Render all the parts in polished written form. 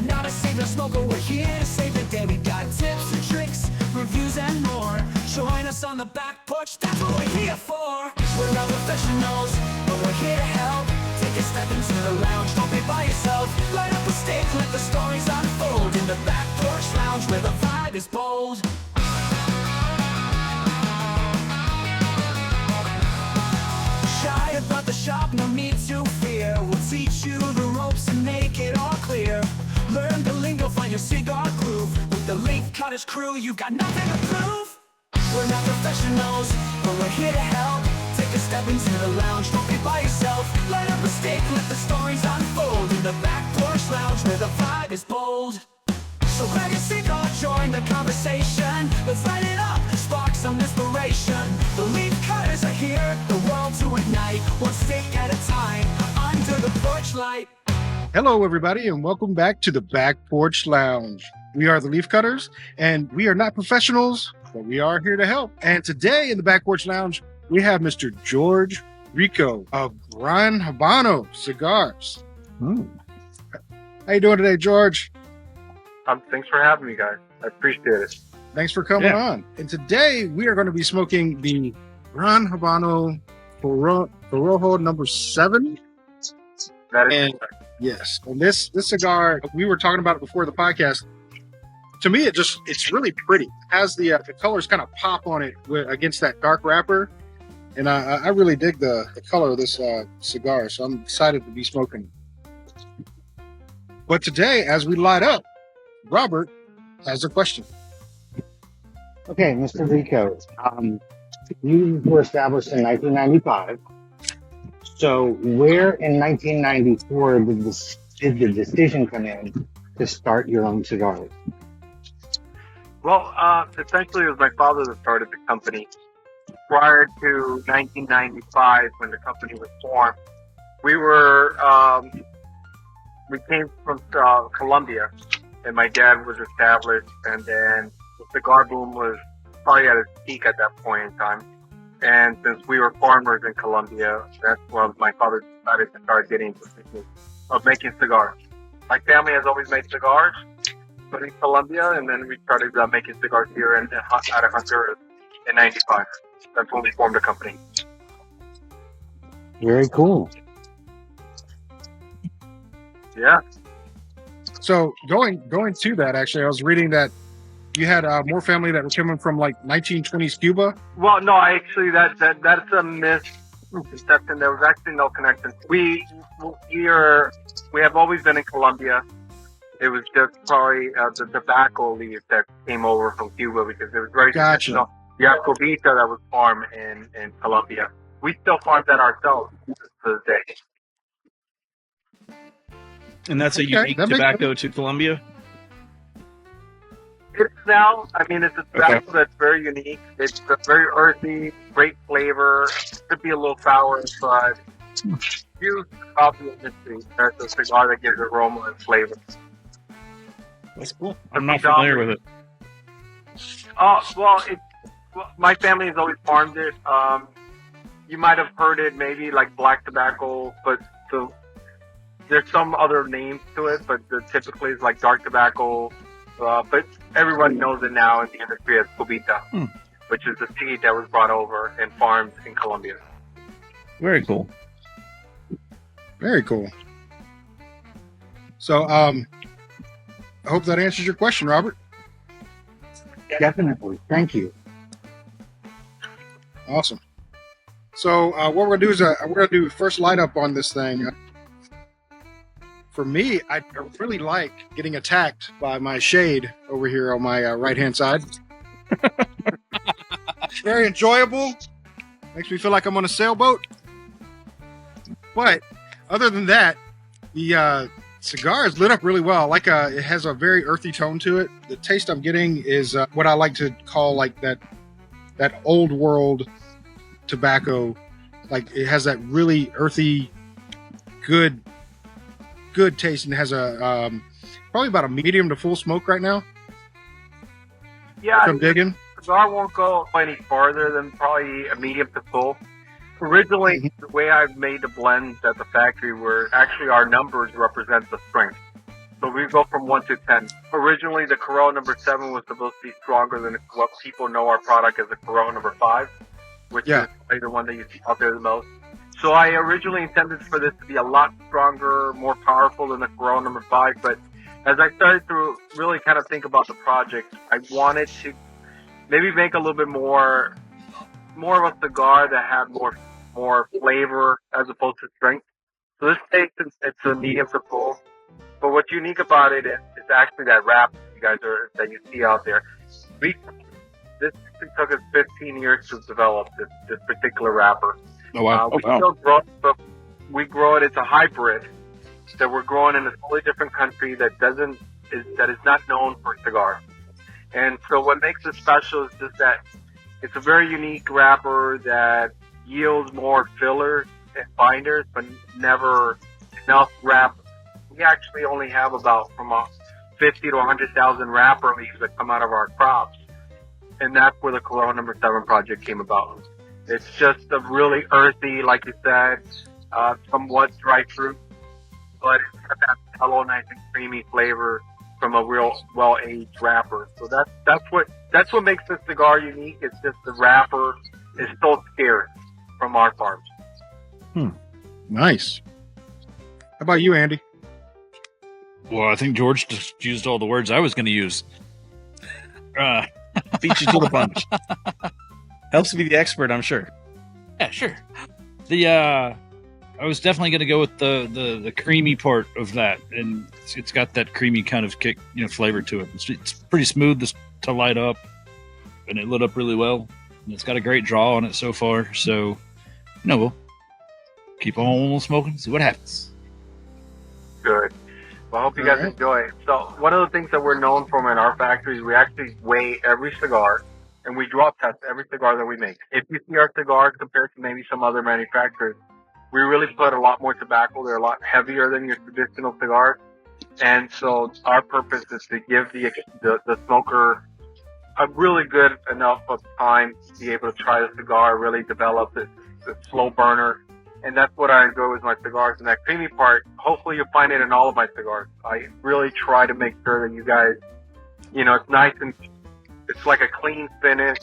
not a savior smoker, we're here to save the day. We got tips and tricks, reviews and more. Join us on the back porch, that's what we're here for. We're not professionals, but we're here to help. Take a step into the lounge, don't be by yourself. Light up a stick, let the stories unfold. In the Back Porch Lounge, where the vibe is bold. Shy about the shop, no need to fear. We'll teach you the ropes and make it all clear. Learn the lingo, find your cigar groove. With the Leaf Cutters crew, you got nothing to prove. We're not professionals, but we're here to help. Take a step into the lounge, don't be by yourself. Light up a stick, let the stories unfold. In the Back Porch Lounge, where the vibe is bold. So grab your cigar, join the conversation. Let's light it up, spark some inspiration. The Leaf Cutters are here, the world to ignite. One stick at a time, under the porch light. Hello, everybody, and welcome back to the Back Porch Lounge. We are the Leaf Cutters, and we are not professionals, but we are here to help. And today in the Back Porch Lounge, we have Mr. George Rico of Gran Habano Cigars. How you doing today, George? Thanks for having me, guys. I appreciate it. Thanks for coming on. And today we are going to be smoking the Gran Habano Corojo number 7. That is correct. Yes, and this cigar, we were talking about it before the podcast. To me, it's really pretty. It has the colors kind of pop on it against that dark wrapper. And I really dig the color of this cigar, so I'm excited to be smoking. But today, as we light up, Robert has a question. Okay, Mr. Rico, you were established in 1995. So where in 1994 did the decision come in to start your own cigars? Well, essentially, it was my father that started the company. Prior to 1995, when the company was formed, we came from Colombia, and my dad was established, and then the cigar boom was probably at its peak at that point in time. And since we were farmers in Colombia, that's when my father decided to start getting into the business of making cigars. My family has always made cigars, but in Colombia, and then we started making cigars here out of Honduras in 95. That's when we formed the company. Very cool. Yeah. So going to that, actually, I was reading that you had more family that were coming from like 1920s Cuba. Well, no, actually, that's a misconception. There was actually no connection. We have always been in Colombia. It was just probably the tobacco leaf that came over from Cuba because it was very traditional. The Cobita that was farmed in Colombia. We still farm that ourselves to this day. And that's a unique tobacco to Colombia? It's now, it's a tobacco that's very unique. It's very earthy, great flavor. It could be a little sour, but huge coffee industry. That's a cigar that gives aroma and flavor. That's cool. I'm not familiar with it. My family has always farmed it. You might have heard it, maybe like black tobacco, but there's some other names to it, but typically it's like dark tobacco. But everybody knows it now in the industry as Cobita, which is the seed that was brought over and farmed in Colombia. Very cool. Very cool. So, I hope that answers your question, Robert. Definitely. Thank you. Awesome. So what we're going to do is we're going to do first light up on this thing. For me, I really like getting attacked by my shade over here on my right-hand side. It's very enjoyable. Makes me feel like I'm on a sailboat. But other than that, the cigar is lit up really well. It has a very earthy tone to it. The taste I'm getting is what I like to call like that old world tobacco. Like it has that really earthy, good taste, and has a probably about a medium to full smoke right now. Yeah, I'm digging. Cigar won't go any farther than probably a medium to full. Originally, the way I've made the blends at the factory were actually our numbers represent the strength. So we go from 1 to 10. Originally, the Corona number 7 was supposed to be stronger than what people know our product as the Corona number 5, which is probably the one that you see out there the most. So I originally intended for this to be a lot stronger, more powerful than the Corona number 5, but as I started to really kind of think about the project, I wanted to maybe make a little bit more of a cigar that had more flavor as opposed to strength. So this takes it's a medium to full. But what's unique about it is actually that wrap that you see out there. This took us 15 years to develop this particular wrapper. Oh wow! Still grow it, but we grow it. It's a hybrid that we're growing in a totally different country that is not known for cigar. And so what makes it special is just that it's a very unique wrapper that yields more fillers and binders, but never enough wrap. We actually only have about from 50 to 100,000 wrapper leaves that come out of our crops. And that's where the Corona number 7 project came about. It's just a really earthy, like you said, somewhat dry fruit, but it's got that mellow, nice and creamy flavor from a real well-aged wrapper. So that's what makes this cigar unique. It's just the wrapper is so scarce from our farms. Nice. How about you, Andy? Well, I think George just used all the words I was going to use. Beat you to the punch. Helps to be the expert, I'm sure. Yeah, sure. I was definitely going to go with the creamy part of that, and it's got that creamy kind of kick, flavor to it. It's pretty smooth to light up, and it lit up really well. And it's got a great draw on it so far. So, we'll keep on smoking, see what happens. Good. Well, I hope you guys enjoy it. So one of the things that we're known for in our factory is we actually weigh every cigar, and we drop test every cigar that we make. If you see our cigars compared to maybe some other manufacturers, we really put a lot more tobacco. They're a lot heavier than your traditional cigars. And so our purpose is to give the smoker a really good enough of time to be able to try the cigar, really develop the slow burner. And that's what I enjoy with my cigars. And that creamy part, hopefully you'll find it in all of my cigars. I really try to make sure that you guys, it's nice and it's like a clean finish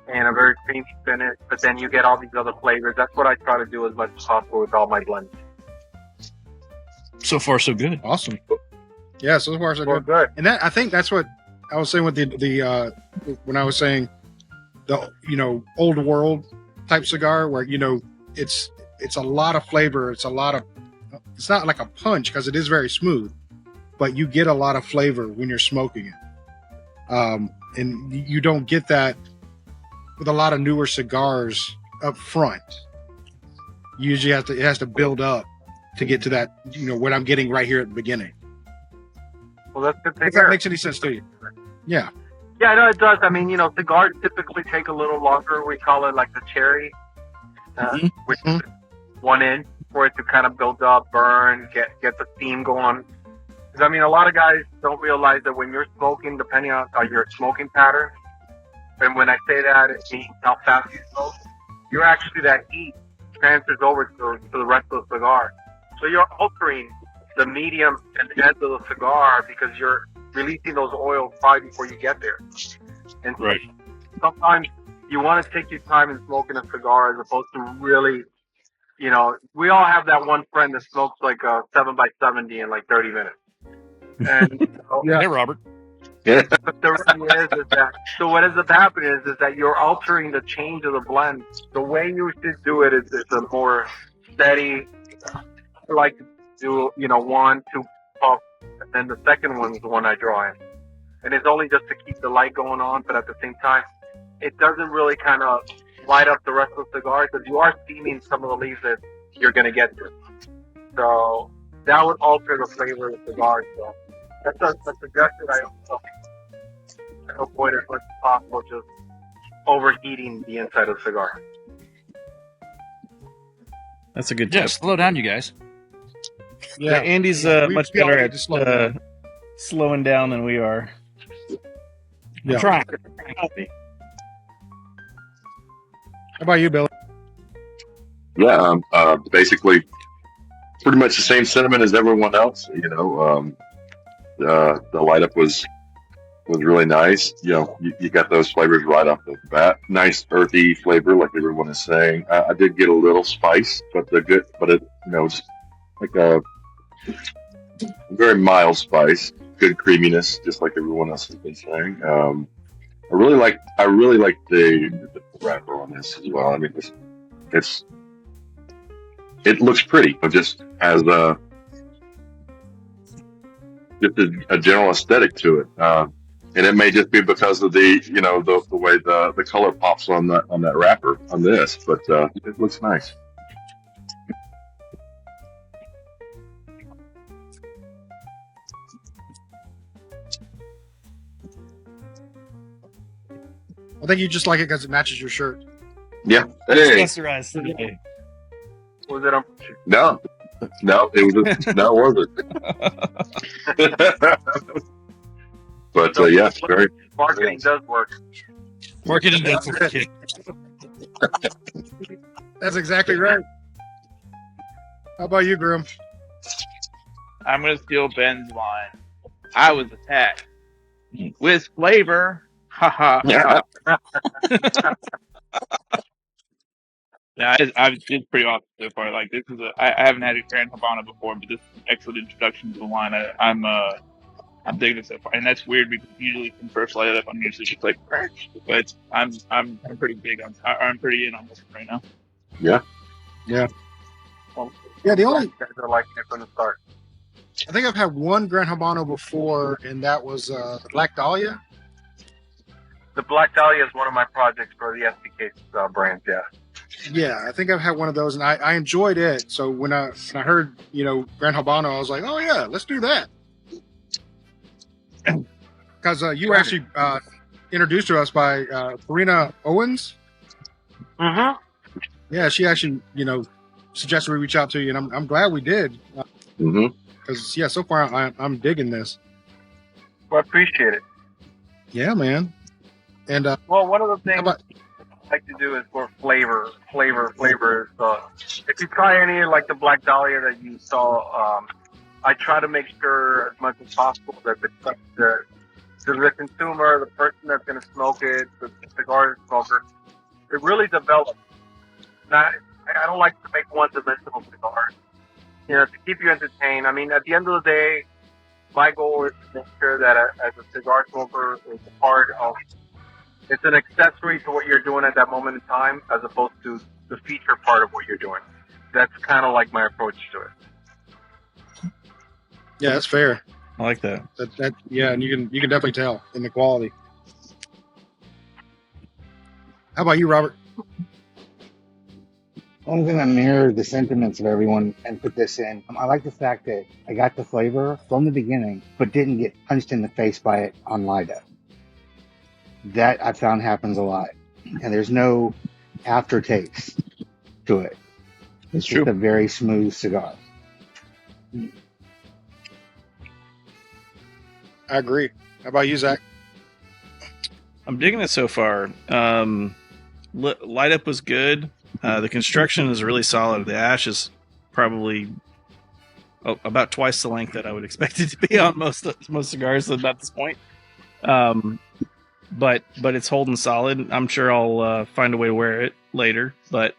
and a very creamy finish, but then you get all these other flavors. That's what I try to do as much as possible with all my blends. So far, so good. Awesome. Yeah, so far so good. Good. And I think that's what I was saying with the when I was saying the old world type cigar where it's a lot of flavor. It's not like a punch because it is very smooth, but you get a lot of flavor when you're smoking it. And you don't get that with a lot of newer cigars up front. You usually it has to build up to get to that, what I'm getting right here at the beginning. Well, that's good to If hear. that makes any sense to you. Yeah. Yeah, no, it does. I mean, cigars typically take a little longer. We call it like the cherry, which is 1 inch for it to kind of build up, burn, get the steam going. Because, I mean, a lot of guys don't realize that when you're smoking, depending on your smoking pattern, and when I say that, it means how fast you smoke, you're actually, that heat transfers over to the rest of the cigar. So you're altering the medium and the end of the cigar because you're releasing those oils probably before you get there. And Right. sometimes you want to take your time in smoking a cigar as opposed to really, we all have that one friend that smokes like a 7x70 in like 30 minutes. And Hey, Robert. but the reality is that, so what ends up happening is that you're altering the change of the blend. The way you should do it is a more steady, I like to do, 1, 2 puffs, and then the second one is the one I draw in. And it's only just to keep the light going on, but at the same time, it doesn't really kind of light up the rest of the cigar because you are steaming some of the leaves that you're going to get to. So that would alter the flavor of the cigar. So that's a suggestion I avoid as much as possible, just overheating the inside of the cigar. That's a good Yeah, tip. slow down, you guys. Yeah, Andy's much we all better need at to slow down. slowing down than we are. Yeah. Try. How about you, Billy? Yeah, basically pretty much the same sentiment as everyone else. The light up was really nice. You got those flavors right off the bat. Nice earthy flavor, like everyone is saying. I did get a little spice, but just like a very mild spice. Good creaminess, just like everyone else has been saying. I really like the wrapper on this as well. I mean, it looks pretty. It just has a general aesthetic to it. And it may just be because of the way the color pops on that wrapper on this, but it looks nice. I think you just like it because it matches your shirt. Yeah. Hey. Accessorized today. Was it on? No, it wasn't. But yeah, very. Marketing does work. Marketing does work. That's exactly right. How about you, Grim? I'm going to steal Ben's line. I was attacked with flavor. Haha. Yeah. Yeah, it's pretty awesome so far. Like this is I haven't had a Gran Habano before, but this is an excellent introduction to the line. I'm digging it so far, and that's weird because usually when first light it up, I'm usually just like, but I'm pretty big on. I'm pretty in on this right now. Yeah. Well, Yeah, the only guys are liking it from the start. I think I've had one Gran Habano before, and that was the Black Dahlia. The Black Dahlia is one of my projects for the SPK brand. Yeah. Yeah, I think I've had one of those, and I enjoyed it. So when I heard Gran Habano, I was like, oh yeah, let's do that. Because you were actually introduced to us by Karina Owens. Mm-hmm. Yeah, she actually suggested we reach out to you, and I'm glad we did. Because yeah, so far I'm digging this. Well, I appreciate it. Yeah, man. And Well, one of the things about- I like to do is for flavor. If you try any like the Black Dahlia that you saw, I try to make sure as much as possible that the consumer, the person that's going to smoke it, the cigar smoker, it really develops. I don't like to make one-dimensional cigars. To keep you entertained. I mean, at the end of the day, my goal is to make sure that as a cigar smoker, it's an accessory to what you're doing at that moment in time, as opposed to the feature part of what you're doing. That's kind of like my approach to it. yeah, that's fair. I like that. That yeah, and you can definitely tell in the quality. How about you, Robert? I'm going to mirror the sentiments of everyone and put this in. I like the fact that I got the flavor from the beginning, but didn't get punched in the face by it on light up. That I found happens a lot. And there's no aftertaste to it. It's just a very smooth cigar. I agree. How about you, Zach? I'm digging it so far. Light up was good. The construction is really solid. The ash is probably about twice the length that I would expect it to be on most cigars at this point. But it's holding solid. I'm sure I'll find a way to wear it later. But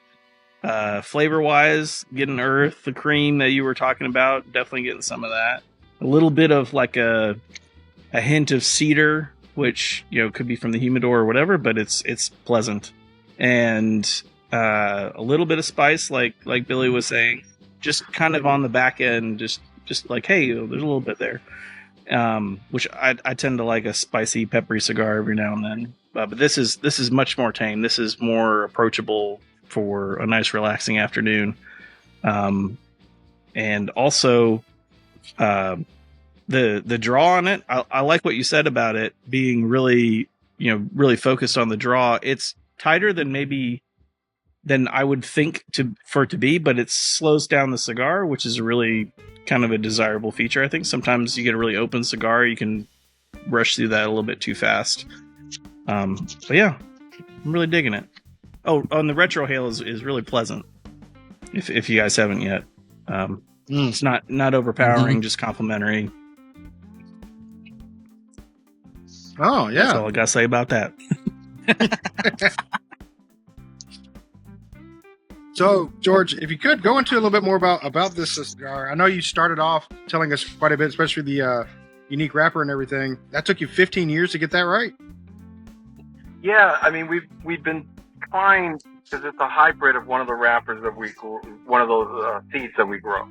flavor wise, getting earth, the cream that you were talking about, definitely getting some of that. A little bit of like a hint of cedar, which could be from the humidor or whatever, but it's pleasant. And a little bit of spice, like Billy was saying, just kind of on the back end, just like, hey, there's a little bit there. Which I tend to like a spicy, peppery cigar every now and then. But this is much more tame. This is more approachable for a nice, relaxing afternoon. And also, the draw on it, I like what you said about it being really, really focused on the draw. It's tighter than I would think for it to be, but it slows down the cigar, which is really kind of a desirable feature. I think sometimes you get a really open cigar, you can rush through that a little bit too fast. But yeah, I'm really digging it. Oh, and the retro hail is really pleasant. If you guys haven't yet, it's not overpowering, just complimentary. Oh That's yeah. all I gotta say about that. So George, if you could go into a little bit more about this cigar. I know you started off telling us quite a bit, especially the unique wrapper and everything. That took you 15 years to get that right. Yeah, I mean we've been trying because it's a hybrid of one of the wrappers that we grew, one of those seeds that we grow.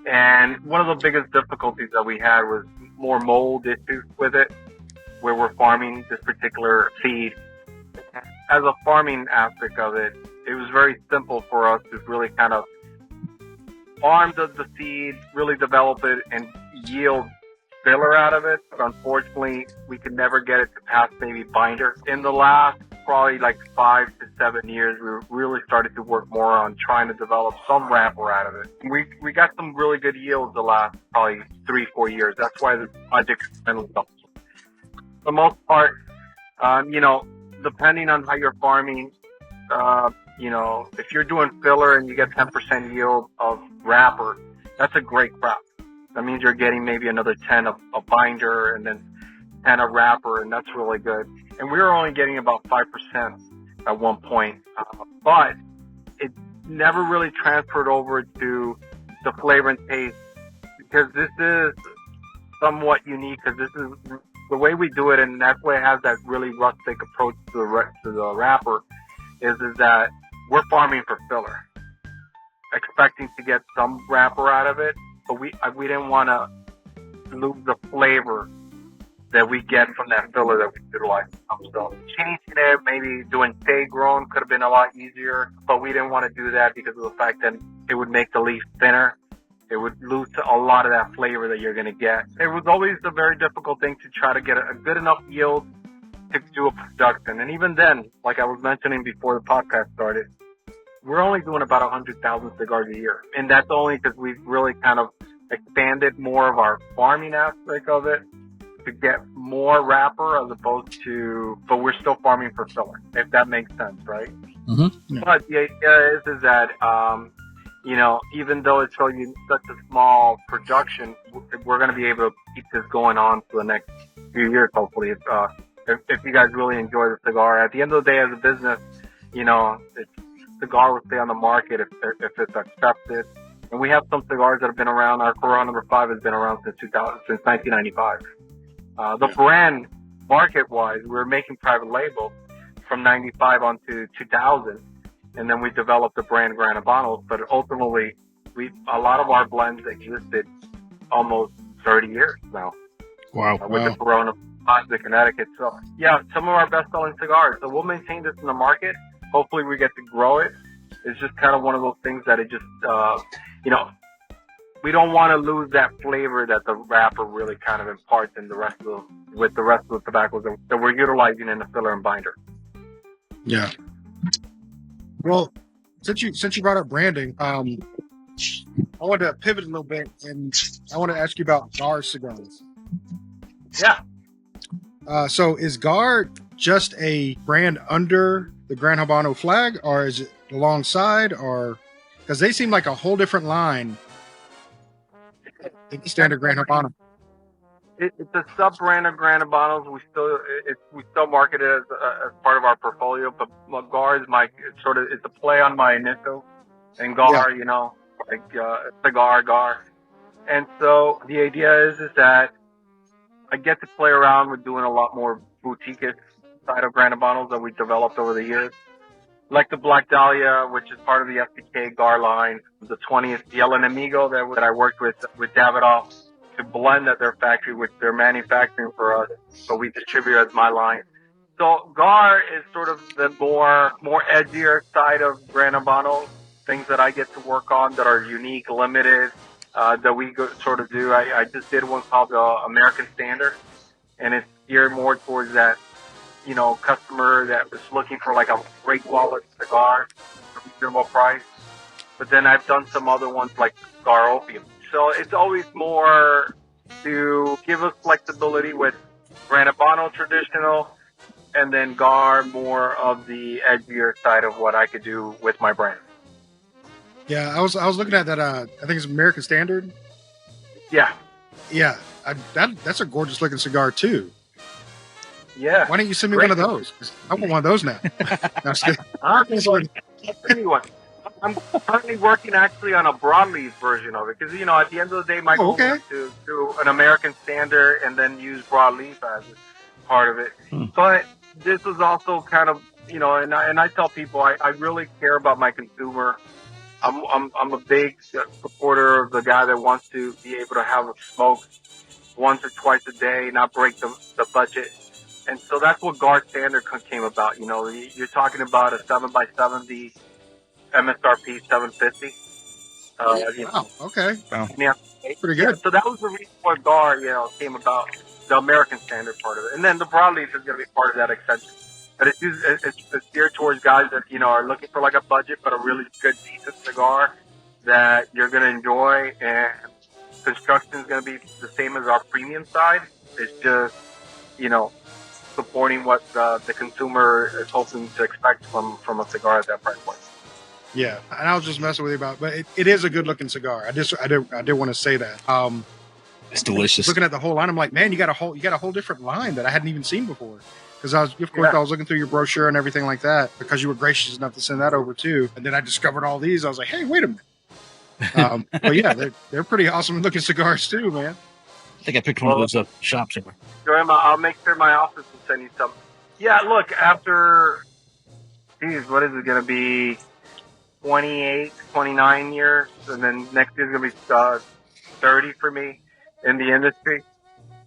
And one of the biggest difficulties that we had was more mold issues with it, where we're farming this particular seed. As a farming aspect of it, it was very simple for us to really kind of farm the seed, really develop it, and yield filler out of it. But unfortunately, we could never get it to pass maybe binder. In the last probably like 5 to 7 years, we really started to work more on trying to develop some wrapper out of it. We got some really good yields the last probably 3-4 years. That's why the project experimental stuff. For the most part, depending on how you're farming, if you're doing filler and you get 10% yield of wrapper, that's a great crop. That means you're getting maybe another 10 of binder and then 10 of wrapper, and that's really good. And we were only getting about 5% at one point, but it never really transferred over to the flavor and taste, because this is somewhat unique, because this is the way we do it, and that's why it has that really rustic approach to the wrapper, is that we're farming for filler, expecting to get some wrapper out of it, but we didn't want to lose the flavor that we get from that filler that we utilize. So changing it, maybe doing shade grown could have been a lot easier, but we didn't want to do that because of the fact that it would make the leaf thinner. It would lose a lot of that flavor that you're going to get. It was always a very difficult thing to try to get a good enough yield to do a production. And even then, like I was mentioning before the podcast started, we're only doing about 100,000 cigars a year. And that's only because we've really kind of expanded more of our farming aspect of it to get more wrapper as opposed to, but we're still farming for filler, if that makes sense, right? Mm-hmm. Yeah. But the idea is that, even though it's such a small production, we're going to be able to keep this going on for the next few years, hopefully, if you guys really enjoy the cigar. At the end of the day, as a business, cigar will stay on the market if it's accepted. And we have some cigars that have been around. Our Corona number 5 has been around since 1995. The brand, market-wise, we were making private label from 95 on to 2000. And then we developed the brand Gran Habano, but ultimately, a lot of our blends existed almost 30 years now. Wow. With the Corona, the Connecticut. So, yeah, some of our best-selling cigars. So we'll maintain this in the market. Hopefully, we get to grow it. It's just kind of one of those things that it just, we don't want to lose that flavor that the wrapper really kind of imparts in the rest of the tobaccos that we're utilizing in the filler and binder. Yeah. Well, since you brought up branding, I want to pivot a little bit, and I want to ask you about Gar cigars. Yeah. So is Gar just a brand under the Gran Habano flag, or is it alongside, or because they seem like a whole different line than the standard Gran Habano? It's a sub-brand of Gran Habanos. We still market it as part of our portfolio, but Gar is it's a play on my initial, and Gar, cigar, Gar. And so the idea is that I get to play around with doing a lot more boutique side of Gran Habanos that we developed over the years. Like the Black Dahlia, which is part of the FPK Gar line, the 20th, the El Enemigo that I worked with Davidoff to blend at their factory, which they're manufacturing for us, but we distribute as my line. So Gar is sort of the more edgier side of Gran Habano, things that I get to work on that are unique, limited, that we sort of do. I just did one called the American Standard, and it's geared more towards that, customer that was looking for like a great quality cigar at a reasonable price. But then I've done some other ones like Gar Opium. So it's always more to give us flexibility with Gran Habano traditional, and then Gar more of the edgier side of what I could do with my brand. Yeah, I was looking at that. I think it's American Standard. Yeah. Yeah, that's a gorgeous looking cigar too. Yeah. Why don't you send me Great. one of those? 'Cause I want one of those now. No, I'm just kidding. Anyone. I'm currently working actually on a broadleaf version of it because, at the end of the day, my goal okay. is to do an American standard and then use broadleaf as part of it. But this is also kind of, and I tell people I really care about my consumer. I'm a big supporter of the guy that wants to be able to have a smoke once or twice a day, not break the budget. And so that's what Guard Standard came about. You're talking about a 7x70 MSRP 750. Wow. Okay. Yeah. Pretty good. So that was the reason why Guard, came about, the American standard part of it. And then the broadleaf is going to be part of that extension. But it's geared towards guys that, are looking for like a budget, but a really good, decent cigar that you're going to enjoy. And construction is going to be the same as our premium side. It's just, supporting what the consumer is hoping to expect from a cigar at that price point. Yeah, and I was just messing with you about, but it is a good looking cigar. I did want to say that. It's delicious. Looking at the whole line, I'm like, man, you got a whole different line that I hadn't even seen before. Because I was looking through your brochure and everything like that because you were gracious enough to send that over too. And then I discovered all these. I was like, hey, wait a minute. But yeah, they're pretty awesome looking cigars too, man. I think I picked one of those up shop somewhere. I'll make sure my office will send you some. Yeah, look, after, what is it going to be? 28, 29 years, and then next year's going to be 30 for me in the industry.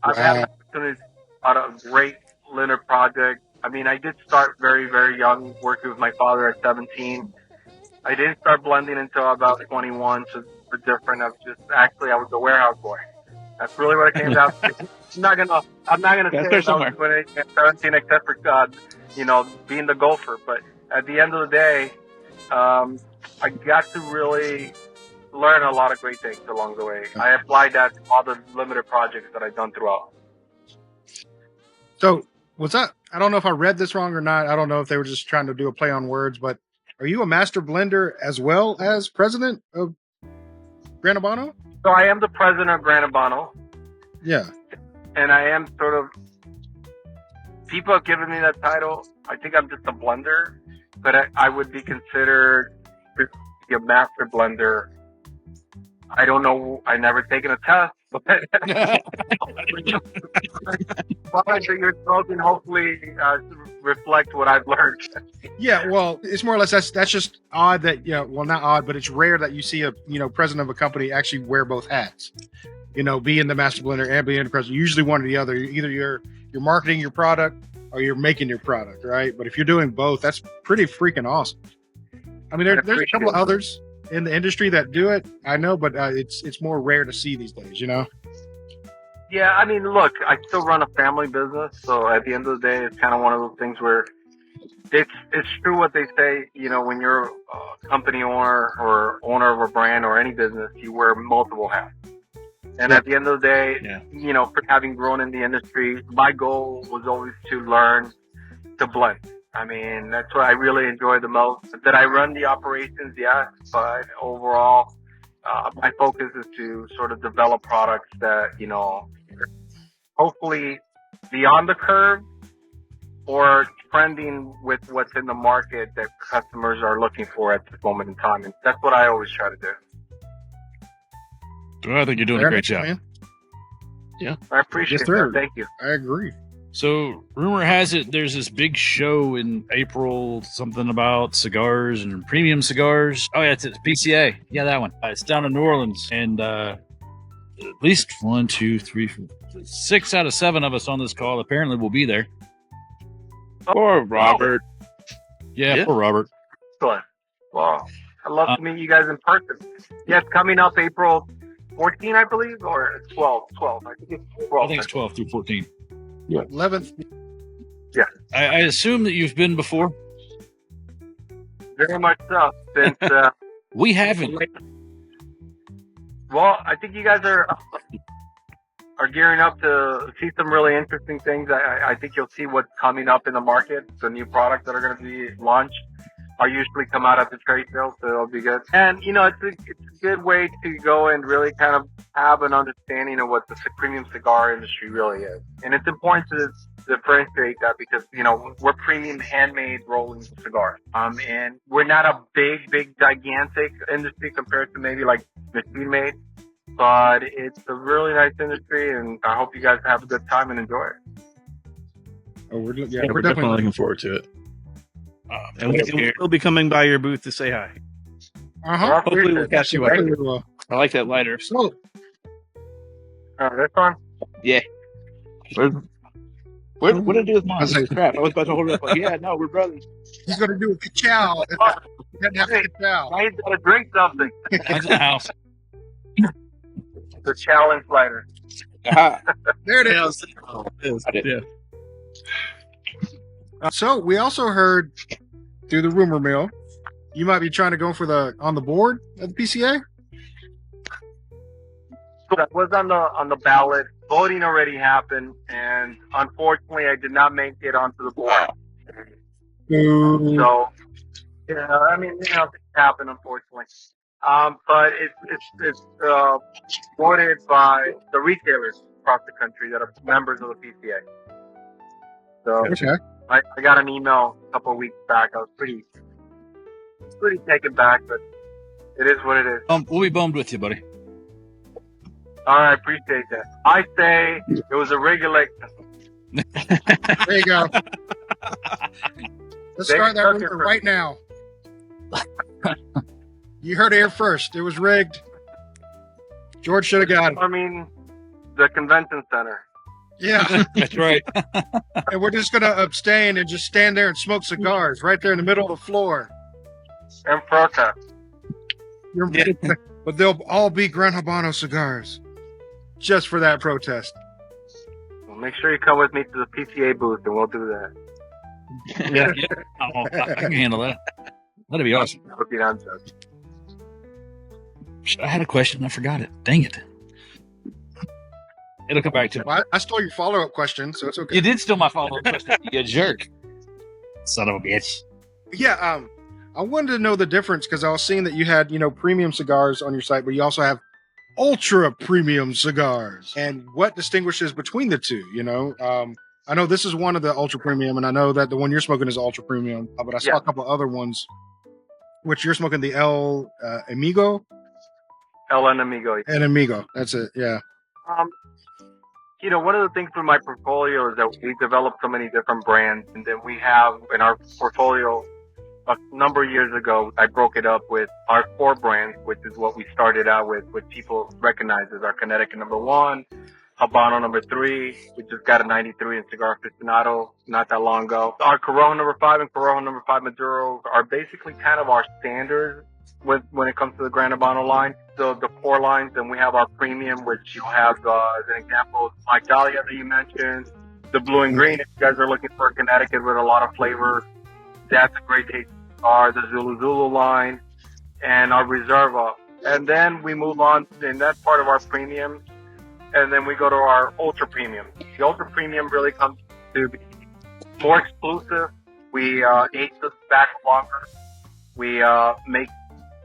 I've had an opportunity on a great Leonard project. I mean, I did start very, very young, working with my father at 17. I didn't start blending until about 21, so we're different. I was the warehouse boy. That's really what it came down to. I'm not gonna say I was doing anything at 17 except for being the gopher. But at the end of the day, I got to really learn a lot of great things along the way. I applied that to all the limited projects that I've done throughout. So was that? I don't know if I read this wrong or not. I don't know if they were just trying to do a play on words, but are you a master blender as well as president of Gran Habano? So I am the president of Gran Habano. Yeah. And I am sort of, people have given me that title. I think I'm just a blender, but I would be considered a master blender. I don't know. I never taken a test, but your slogan hopefully reflect what I've learned. Yeah, well, it's more or less that's just odd that not odd, but it's rare that you see a president of a company actually wear both hats. Being the master blender and being the president. Usually one or the other. Either you're marketing your product or you're making your product, right? But if you're doing both, that's pretty freaking awesome. I mean, there's a couple of others in the industry that do it, I know, but it's more rare to see these days, Yeah, I mean, look, I still run a family business, so at the end of the day, it's kind of one of those things where it's true what they say, when you're a company owner or owner of a brand or any business, you wear multiple hats. And at the end of the day, for having grown in the industry, my goal was always to learn to blend. I mean, that's what I really enjoy the most. That I run the operations, yes, but overall, my focus is to sort of develop products that, hopefully beyond the curve or trending with what's in the market that customers are looking for at this moment in time. And that's what I always try to do. Well, I think you're doing a great job. Man. Yeah. I appreciate that. Thank you. I agree. So, rumor has it there's this big show in April, something about cigars and premium cigars. Oh, yeah, it's PCA. Yeah, that one. It's down in New Orleans. And at least 1, 2, 3, 4, 6 out of 7 of us on this call apparently will be there. Poor Robert. Yeah, poor Robert. Excellent. Wow. I'd love to meet you guys in person. Yeah, it's coming up April 14, I believe, or 12. I think it's 12. I think it's 12 through 14. Yeah. 11th. Yeah. I assume that you've been before. Very much so. Since we haven't. Well, I think you guys are gearing up to see some really interesting things. I think you'll see what's coming up in the market, the new products that are going to be launched. I usually come out at the trade show, so it'll be good. And it's a good way to go and really kind of have an understanding of what the premium cigar industry really is. And it's important to differentiate that because we're premium handmade rolling cigars. And we're not a big gigantic industry compared to maybe like machine made, but it's a really nice industry, and I hope you guys have a good time and enjoy it. Oh, We're definitely looking forward to it. And we'll be coming by your booth to say hi. Uh-huh. Hopefully we'll catch you up. Very well. I like that lighter. So, This one? Yeah. What did I do with mine? I was like- Crap. I was about to hold it up. Like, yeah, no, we're brothers. he's going to do a ka-chow. You got to have a ka-chow. Now he's got to drink something. Mine's in the house. The challenge lighter. Ah, There it is. I did. Yeah. So we also heard through the rumor mill, you might be trying to go for on the board at the PCA. That was on the ballot. Voting already happened, and unfortunately, I did not make it onto the board. Boo. So, I mean, things happen, unfortunately. But it's voted by the retailers across the country that are members of the PCA. So Okay. I got an email a couple of weeks back. I was pretty taken back, but it is what it is. We'll be bummed with you, buddy. All right, appreciate that. I say it was a regulation. There you go. Let's start that rumor right now. You heard it here first. It was rigged. George should have got it. I mean, the convention center. Yeah. That's right. And we're just going to abstain and just stand there and smoke cigars right there in the middle of the floor. And protest. But they'll all be Gran Habano cigars. Just for that protest. Well, make sure you come with me to the PCA booth, and we'll do that. Yeah. Oh, I can handle that. That'd be awesome. Okay, I'm done. I had a question. I forgot it. Dang it. It'll come back to me. Well, I stole your follow-up question, so it's okay. You did steal my follow-up question. You jerk. Son of a bitch. Yeah, I wanted to know the difference because I was seeing that you had, premium cigars on your site, but you also have ultra premium cigars. And what distinguishes between the two, I know this is one of the ultra premium, and I know that the one you're smoking is ultra premium, but I saw a couple other ones, which you're smoking the El Amigo. El Enemigo. Enemigo. That's it. Yeah. One of the things with my portfolio is that we developed so many different brands, and then we have in our portfolio a number of years ago, I broke it up with our 4 brands, which is what we started out with, which people recognize as our Connecticut #1, Habano #3, we just got a 93 in Cigar Aficionado not that long ago. Our Corojo #5 and Corojo #5 Maduro are basically kind of our standards when it comes to the Gran Habano line. So the 4 lines, and we have our premium, which you have as an example, like Dahlia that you mentioned, the blue and green. If you guys are looking for a Connecticut with a lot of flavor, that's a great taste cigar. The Zulu line, and our Reserva. And then we move on, and that's part of our premium. And then we go to our ultra premium. The ultra premium really comes to be more exclusive. We age this back longer. We make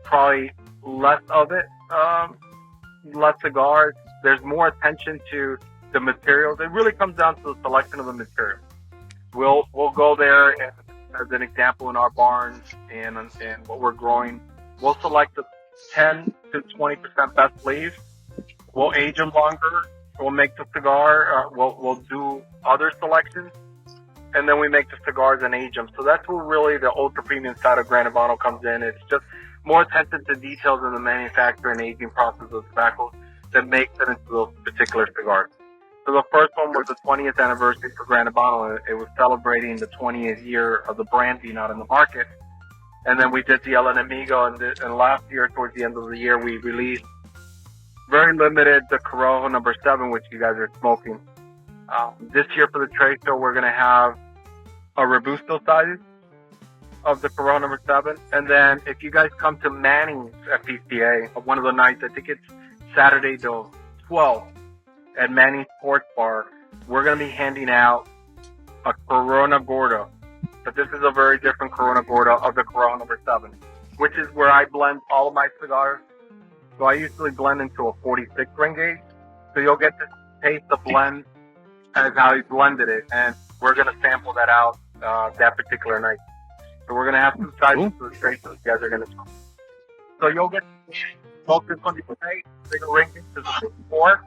probably less of it, less cigars. There's more attention to the materials. It really comes down to the selection of the material. We'll go there and, as an example in our barns and what we're growing. We'll select the 10 to 20% best leaves. We'll age them longer. We'll make the cigar. We'll do other selections, and then we make the cigars and age them. So that's where really the ultra premium side of Gran Habano comes in. It's just more attention to details in the manufacture and aging process of tobacco that makes it into those particular cigars. So the first one was the 20th anniversary for Gran Habano. It was celebrating the 20th year of the brand being out in the market. And then we did the El Enemigo, and last year, towards the end of the year, we released very limited the Corojo #7, which you guys are smoking. This year for the trade show, we're going to have a Robusto size of the Corojo #7. And then if you guys come to Manning's at PCA, one of the nights, I think it's Saturday the 12th, at Manning's Sports Bar, we're going to be handing out a Corona Gorda, But this is a very different Corona Gorda of the Corona number 7, which is where I blend all of my cigars. So I usually blend into a 46 ring gauge. So you'll get to taste the blend as how he blended it. And we're going to sample that out that particular night. So we're going to have 2 sides of the straight that you guys are going to try. So you'll get to smoke this one tonight, bigger ring gauge is a 54.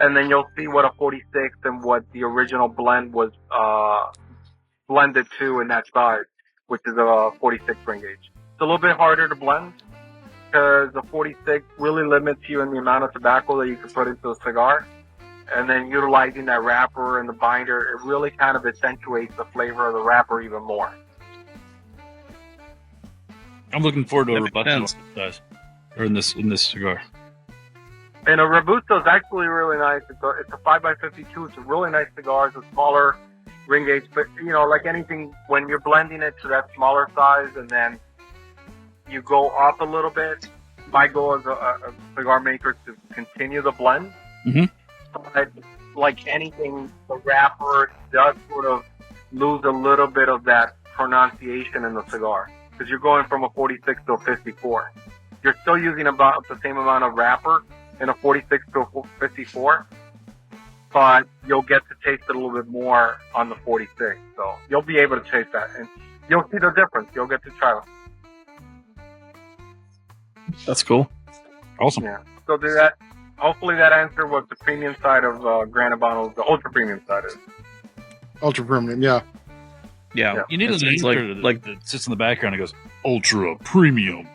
And then you'll see what a 46 and what the original blend was blended to in that size, which is a 46 ring gauge. It's a little bit harder to blend because the 46 really limits you in the amount of tobacco that you can put into a cigar. And then utilizing that wrapper and the binder, it really kind of accentuates the flavor of the wrapper even more. I'm looking forward to a That makes Robusto sense. size, or in this cigar. And a Robusto is actually really nice. It's a 5x52. It's a really nice cigar. It's a smaller ring gauge, but like anything, when you're blending it to that smaller size and then you go up a little bit, my goal as a cigar maker is to continue the blend. Mm-hmm. But like anything, the wrapper does sort of lose a little bit of that pronunciation in the cigar because you're going from a 46 to a 54. You're still using about the same amount of wrapper in a 46 to a 54, but you'll get to taste it a little bit more on the 46. So you'll be able to taste that, and you'll see the difference. You'll get to try it. That's cool. Awesome. Yeah. So do that. Hopefully that answered what the premium side of Gran Habano, the ultra premium side is. Ultra premium, yeah. Yeah. You need an It's anchor that sits in the background and goes, Ultra Premium.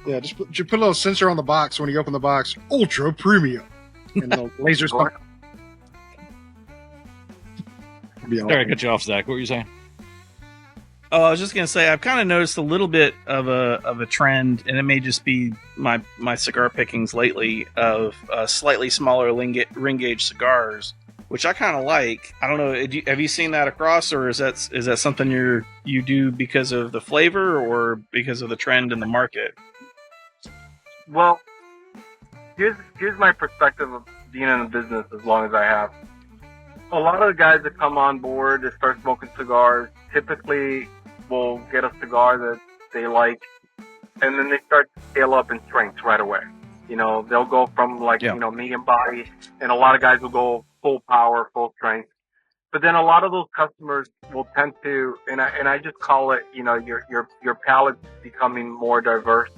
Yeah, just put a little sensor on the box when you open the box. Ultra premium. And the lasers come. Be all Sorry, I cut you off, Zach. What were you saying? Oh, I was just gonna say I've kind of noticed a little bit of a trend, and it may just be my cigar pickings lately of slightly smaller ring gauge cigars, which I kind of like. I don't know. Have you seen that across, or is that something you do because of the flavor or because of the trend in the market? Well, here's my perspective of being in the business as long as I have. A lot of the guys that come on board that start smoking cigars typically will get a cigar that they like, and then they start to scale up in strength right away. They'll go from medium body, and a lot of guys will go full power, full strength. But then a lot of those customers will tend to, and I just call it, your palate's becoming more diverse.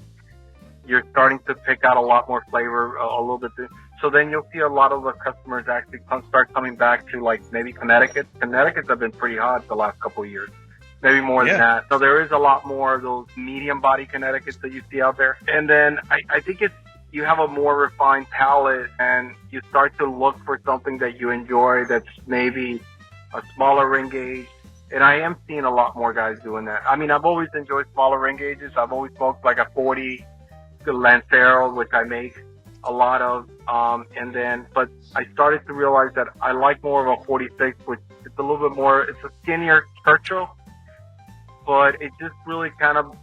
You're starting to pick out a lot more flavor, a little bit. So then you'll see a lot of the customers actually start coming back to like maybe Connecticut. Connecticut's have been pretty hot the last couple of years, maybe more than that. So there is a lot more of those medium body Connecticut's that you see out there. And then I think you have a more refined palate, and you start to look for something that you enjoy that's maybe a smaller ring gauge. And I am seeing a lot more guys doing that. I mean, I've always enjoyed smaller ring gauges. I've always smoked like a 40 Lancero, which I make a lot of. But I started to realize that I like more of a 46, which it's a little bit more, it's a skinnier Churchill, but it just really kind of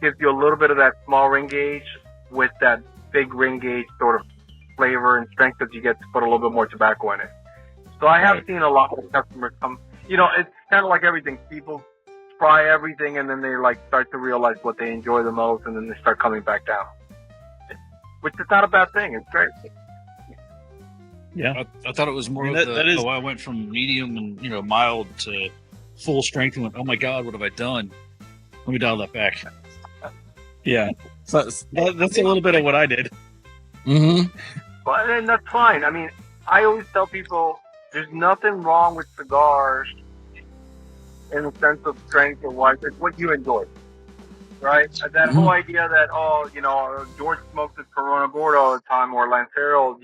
gives you a little bit of that small ring gauge with that big ring gauge sort of flavor and strength that you get to put a little bit more tobacco in it. So I have seen a lot of customers come, it's kind of like everything. People try everything and then they start to realize what they enjoy the most, and then they start coming back down. Which is not a bad thing. It's great. Yeah. I thought it was more that is... I went from medium and mild to full strength and went, oh my God, what have I done? Let me dial that back. Yeah. So that's a little bit of what I did. Mm-hmm. But and that's fine. I mean, I always tell people there's nothing wrong with cigars in the sense of strength or what. It's what you enjoy. Right? That whole idea that, George smokes his Corona Gorda all the time or Lancero,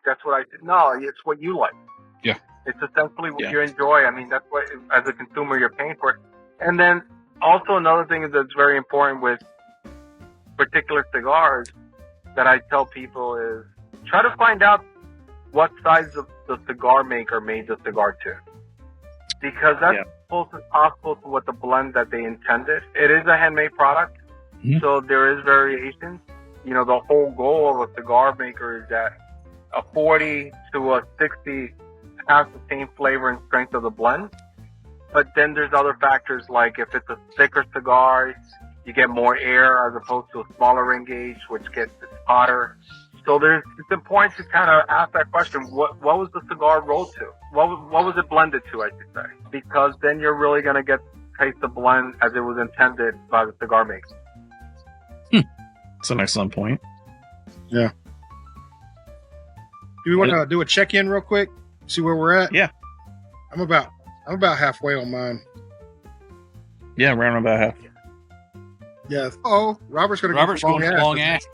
that's what I said. No, it's what you like. Yeah. It's essentially what you enjoy. I mean, that's what, as a consumer, you're paying for it. And then also another thing that's very important with particular cigars that I tell people is try to find out what size of the cigar maker made the cigar to. Because that's close as possible to what the blend that they intended. It is a handmade product, so there is variations. The whole goal of a cigar maker is that a 40 to a 60 has the same flavor and strength of the blend. But then there's other factors like if it's a thicker cigar, you get more air as opposed to a smaller ring gauge, which gets hotter. So it's important to kind of ask that question: what was the cigar rolled to? What was it blended to? I should say, because then you're really going to get taste the blend as it was intended by the cigar maker. That's an excellent point. Yeah. Do we want to do a check-in real quick? See where we're at? Yeah. I'm about halfway on mine. Yeah, round about half. Yeah. Oh, Robert's going long ass.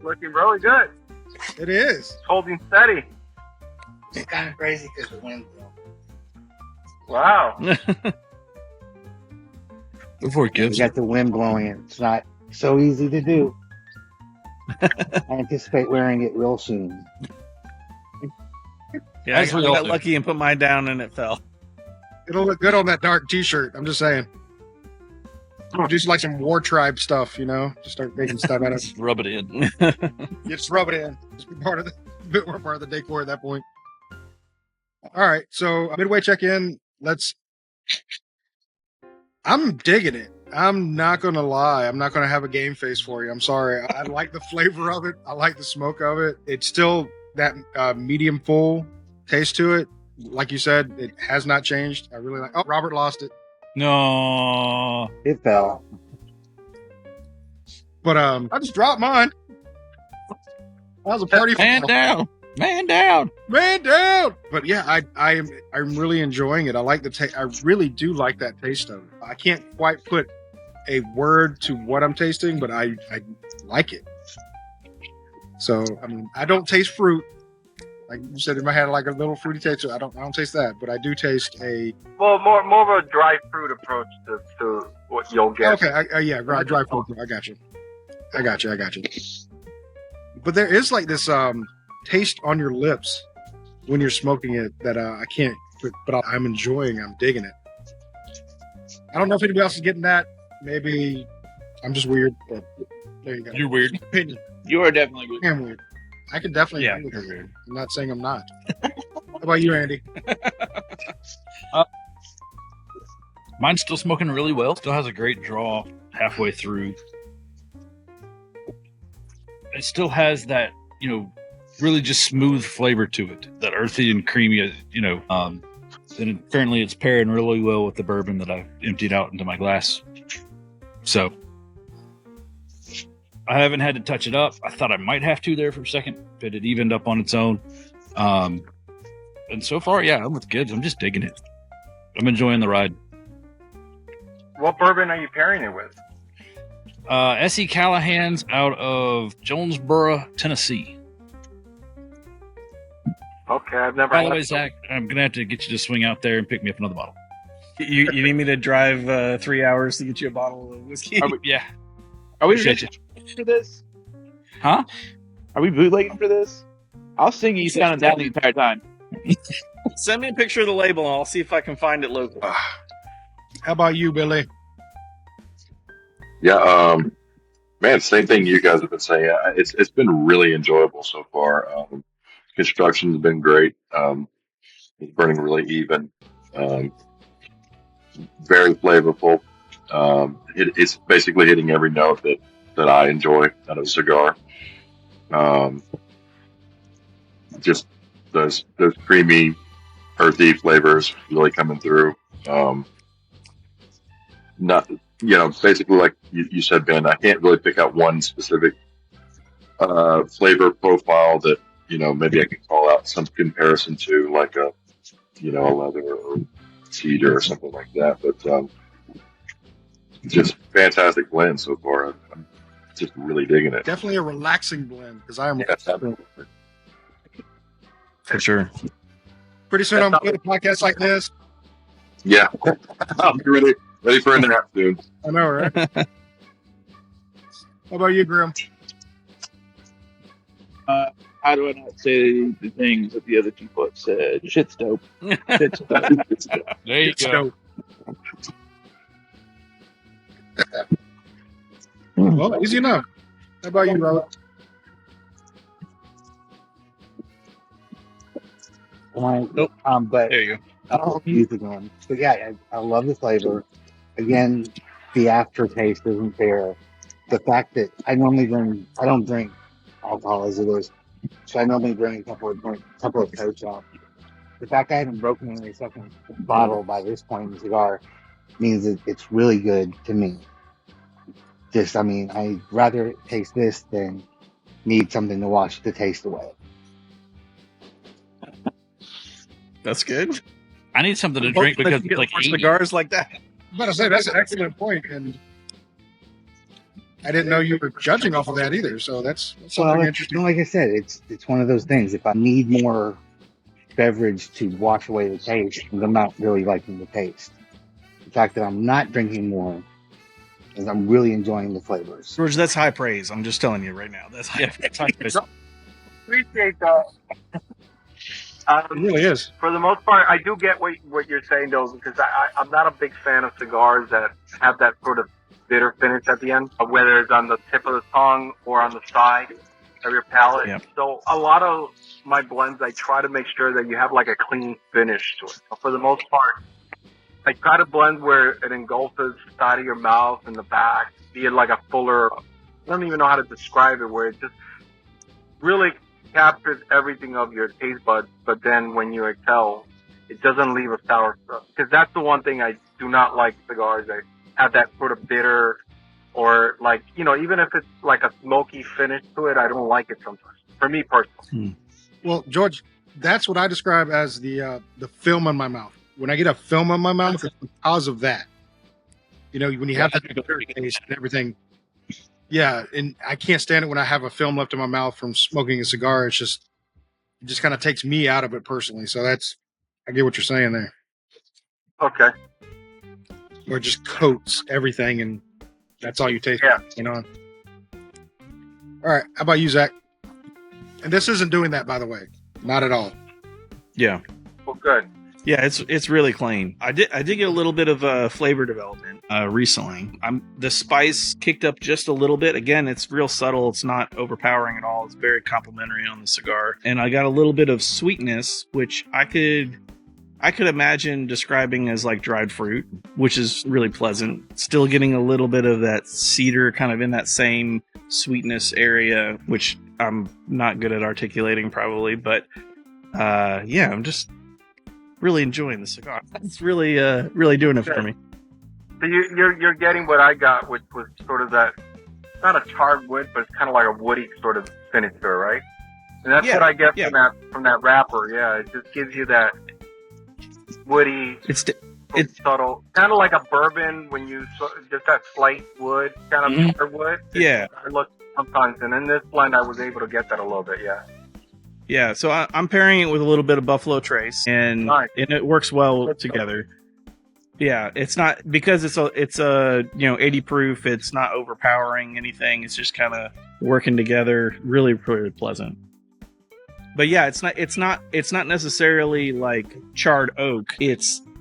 Looking really good. It is. It's holding steady. It's kind of crazy because the wind. Wow. Before it You gives. got the wind blowing it. It's not so easy to do. I anticipate wearing it real soon. Yeah, I As we all got do. lucky and put mine down and it fell. It'll look good on that dark T-shirt. I'm just saying. Just like some war tribe stuff, you know. Just start making stuff out of it. Just rub it in. You just rub it in. Just be part of the decor at that point. All right, so midway check-in. I'm digging it. I'm not gonna lie. I'm not gonna have a game face for you. I'm sorry. I like the flavor of it. I like the smoke of it. It's still that medium full taste to it. Like you said, it has not changed. I really like. Oh, Robert lost it. No. It fell. But I just dropped mine. That was a party. Man down. Man down. Man down. But yeah, I'm really enjoying it. I like the taste. I really do like that taste of it. I can't quite put a word to what I'm tasting, but I like it. So I mean, I don't taste fruit. Like you said, in my head, like a little fruity taste. I don't taste that, but I do taste a. Well, more of a dry fruit approach to what you'll get. Okay, yeah, dry fruit. I got you. But there is like this taste on your lips when you're smoking it that I can't. But I'm enjoying. I'm digging it. I don't know if anybody else is getting that. Maybe I'm just weird. But there you go. You're weird. Opinion. You are definitely good. I'm weird. I can definitely. Yeah, agree with you're that. weird. I'm not saying I'm not. How about you, Andy? Mine's still smoking really well. Still has a great draw halfway through. It still has that, really just smooth flavor to it. That earthy and creamy, and apparently it's pairing really well with the bourbon that I've emptied out into my glass. So I haven't had to touch it up. I thought I might have to there for a second, but it evened up on its own. And so far, yeah, I'm with kids. I'm just digging it. I'm enjoying the ride. What bourbon are you pairing it with? S.E. Callahan's out of Jonesboro, Tennessee. Okay, I've never. By the had way, it. Zach, I'm going to have to get you to swing out there and pick me up another bottle. You need me to drive 3 hours to get you a bottle of whiskey? Yeah. Are we Appreciate bootlegging for this? Huh? Are we bootlegging for this? I'll sing you sounding down the entire time. Send me a picture of the label and I'll see if I can find it locally. How about you, Billy? Yeah, man, same thing you guys have been saying. It's been really enjoyable so far. Construction's been great. It's burning really even. Very flavorful. It's basically hitting every note that I enjoy out of a cigar. Just those creamy, earthy flavors really coming through. Not, basically like you said, Ben, I can't really pick out one specific flavor profile that, maybe I can call out some comparison to like a leather or cedar or something like that. But just fantastic blend so far. I'm just really digging it. Definitely a relaxing blend because I am. Yeah, For sure. Pretty soon I'm going to do a podcast like this. yeah. I'll be ready for a nap soon. I know, right? How about you, Grim? How do I not say the things that the other two folks said? Shit's dope. Shit's dope. There you It's go. dope. Well, easy enough. How about you, Robert? point. Nope. But There you go. I'll use again. So yeah, I love the flavor. Again, the aftertaste isn't there. The fact that I don't drink alcohol as it is, so I normally bring a couple of coats out. The fact I haven't broken any second bottle by this point in the cigar means that it's really good to me. I'd rather taste this than need something to wash the taste away. That's good. I need something to drink because it's like for 80. cigars like that. I'm about to say that's an excellent point, and I didn't know you were judging off of that either. So that's something interesting. Like I said, it's one of those things. If I need more beverage to wash away the taste, I'm not really liking the taste. The fact that I'm not drinking more is I'm really enjoying the flavors. George, that's high praise. I'm just telling you right now. That's high praise. Appreciate that. It really is. For the most part, I do get what you're saying, though, because I'm not a big fan of cigars that have that sort of bitter finish at the end, whether it's on the tip of the tongue or on the side of your palate. Yep. So a lot of my blends, I try to make sure that you have like a clean finish to it. For the most part, I try to blend where it engulfs the side of your mouth and the back, be it like a fuller, I don't even know how to describe it, where it just really captures everything of your taste buds, but then when you exhale, it doesn't leave a sour stuff. Because that's the one thing I do not like cigars that have that sort of bitter, or like, even if it's like a smoky finish to it, I don't like it sometimes. For me personally. Well, George, that's what I describe as the film in my mouth. When I get a film in my mouth, it's because of that. When you have that taste and everything. Yeah, and I can't stand it when I have a film left in my mouth from smoking a cigar. It just kind of takes me out of it personally. So I get what you're saying there. Okay. Or it just coats everything, and that's all you taste. Yeah. All right. How about you, Zach? And this isn't doing that, by the way. Not at all. Yeah. Well, good. Yeah, it's really clean. I did get a little bit of flavor development recently. The spice kicked up just a little bit. Again, it's real subtle. It's not overpowering at all. It's very complimentary on the cigar. And I got a little bit of sweetness, which I could imagine describing as like dried fruit, which is really pleasant. Still getting a little bit of that cedar kind of in that same sweetness area, which I'm not good at articulating probably, but yeah, I'm just really enjoying the cigar. It's really doing it for me. So you're getting what I got, which was sort of that, not a charred wood, but it's kind of like a woody sort of finish to it, right? And that's what I get from that wrapper. Yeah, it just gives you that woody, it's subtle, kind of like a bourbon when you just that slight wood, kind of charred wood. Yeah, I look sometimes, and in this blend, I was able to get that a little bit. Yeah. Yeah, so I'm pairing it with a little bit of Buffalo Trace, and it works well together. Yeah, it's not because it's a 80 proof. It's not overpowering anything. It's just kind of working together, really pleasant. But yeah, it's not necessarily like charred oak.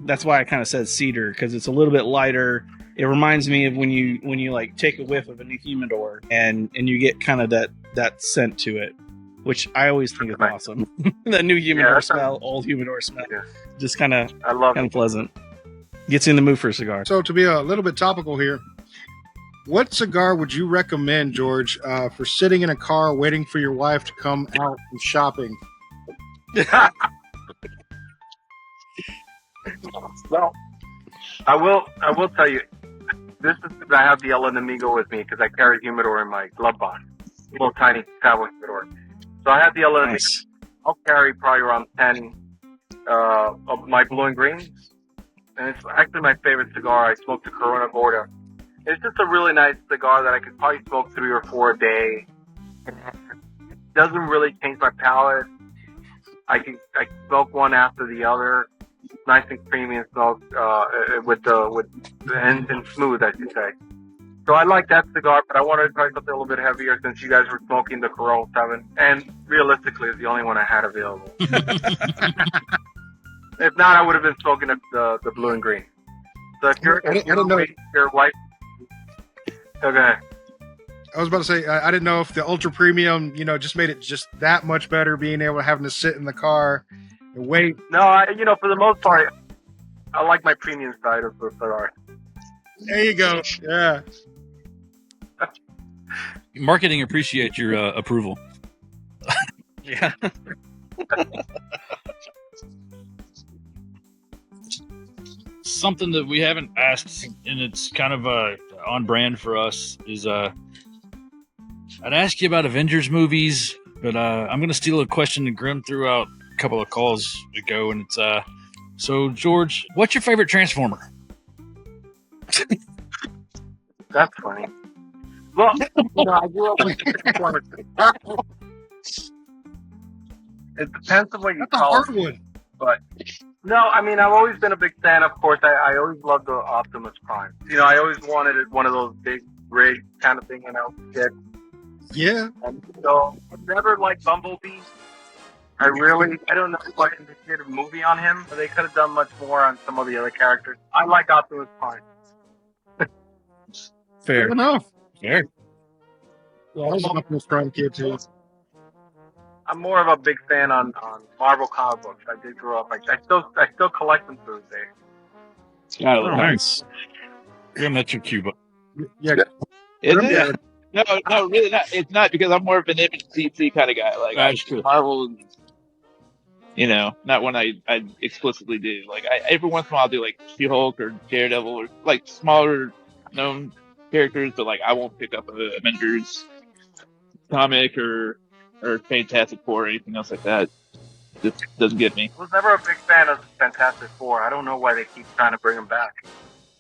That's why I kind of said cedar, because it's a little bit lighter. It reminds me of when you like take a whiff of a new humidor and you get kind of that scent to it, which I always think is awesome. That new humidor smell, old humidor smell, just kind of pleasant. Gets you in the mood for a cigar. So to be a little bit topical here, what cigar would you recommend, George, for sitting in a car waiting for your wife to come out from shopping? Well, I will tell you, this is because I have the El Enemigo with me because I carry humidor in my glove box, a little tiny travel humidor. So I have the El Enemigo. Nice. I'll carry probably around 10 of my blue and green. And it's actually my favorite cigar. I smoke the Corona Gorda. It's just a really nice cigar that I could probably smoke 3 or 4 a day. It doesn't really change my palate. I can smoke one after the other. It's nice and creamy and smoked with the ends and smooth, I should say. So I like that cigar, but I wanted to try something a little bit heavier since you guys were smoking the Corona 7, and realistically, it's the only one I had available. If not, I would have been smoking the blue and green. So if you're your wife, okay. I was about to say, I didn't know if the ultra premium, just made it just that much better, being able to having to sit in the car The weight. No, for the most part, I like my premium side of the cigar. There you go. Yeah. Marketing appreciates your approval. Yeah. Something that we haven't asked, and it's kind of on brand for us, is I'd ask you about Avengers movies, but I'm going to steal a question that Grim threw out a couple of calls ago, and it's so George, what's your favorite Transformer? That's funny. Well, I grew up with Transformers. It depends on what you That's a call hard it. one. But no, I mean, I've always been a big fan. Of course, I always loved the Optimus Prime. I always wanted one of those big rig kind of thing when I was a kid. Yeah. And so I've never liked Bumblebee. I don't know if I can get a movie on him, but they could have done much more on some of the other characters. I like Optimus Prime. Fair. Good enough. Fair. Yeah, I was an Optimus Prime kid too. I'm more of a big fan on Marvel comic books. I did grow up. I still collect them to this day. Gotta Oh, look nice. Grim, that's your Cuba. Yeah. Isn't Yeah. it? No, really not. It's not, because I'm more of an image DC kind of guy. Like That's true. Marvel, not one I explicitly do. Like every once in a while I'll do like She-Hulk or Daredevil or like smaller known characters, but like I won't pick up a Avengers comic or Fantastic Four or anything else like that. Just doesn't get me. I was never a big fan of Fantastic Four. I don't know why they keep trying to bring them back.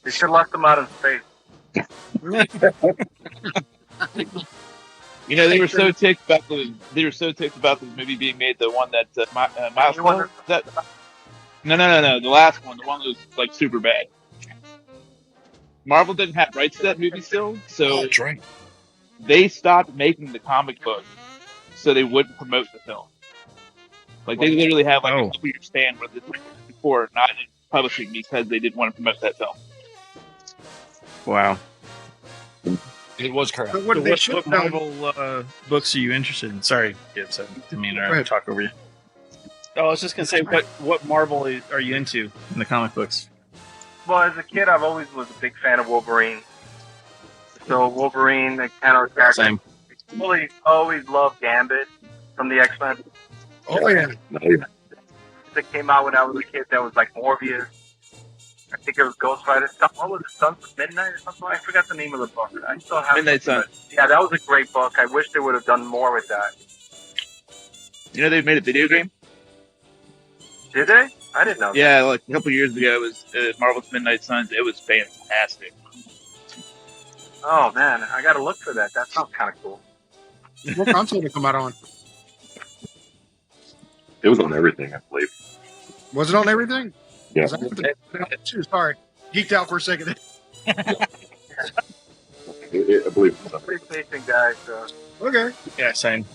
They should have left them out in space. They were so ticked about the movie being made. The one that Miles You wonder- that no, the last one, the one that was like super bad. Marvel didn't have rights to that movie still, so That's right. they stopped making the comic book so they wouldn't promote the film. Like they literally have like a clear stand with it before not in publishing because they didn't want to promote that film. Wow. It was correct. But what they should What have done. Marvel books are you interested in? Sorry, kids. I didn't mean Go to ahead. talk over you. Oh, I was just gonna say, what Marvel are you into in the comic books? Well, as a kid, I've always was a big fan of Wolverine. So Wolverine, the kind of character. Same. I really always loved Gambit from the X-Men. Oh yeah. That came out when I was a kid. That was like Morbius. I think it was Ghost Rider. What was it? Sons of Midnight or something? I forgot the name of the book. I still have Midnight it. Sun. Yeah, that was a great book. I wish they would have done more with that. They made a video game. Did they? I didn't know. Yeah, like a couple years ago, it was Marvel's Midnight Suns. It was fantastic. Oh man, I gotta look for that. That sounds kind of cool. What console did it come out on? It was on everything, I believe. Was it on everything? Yeah. 'Cause I have to- too. Sorry. Geeked out for a second. I believe it was on PlayStation guy. So Okay. Yeah, same.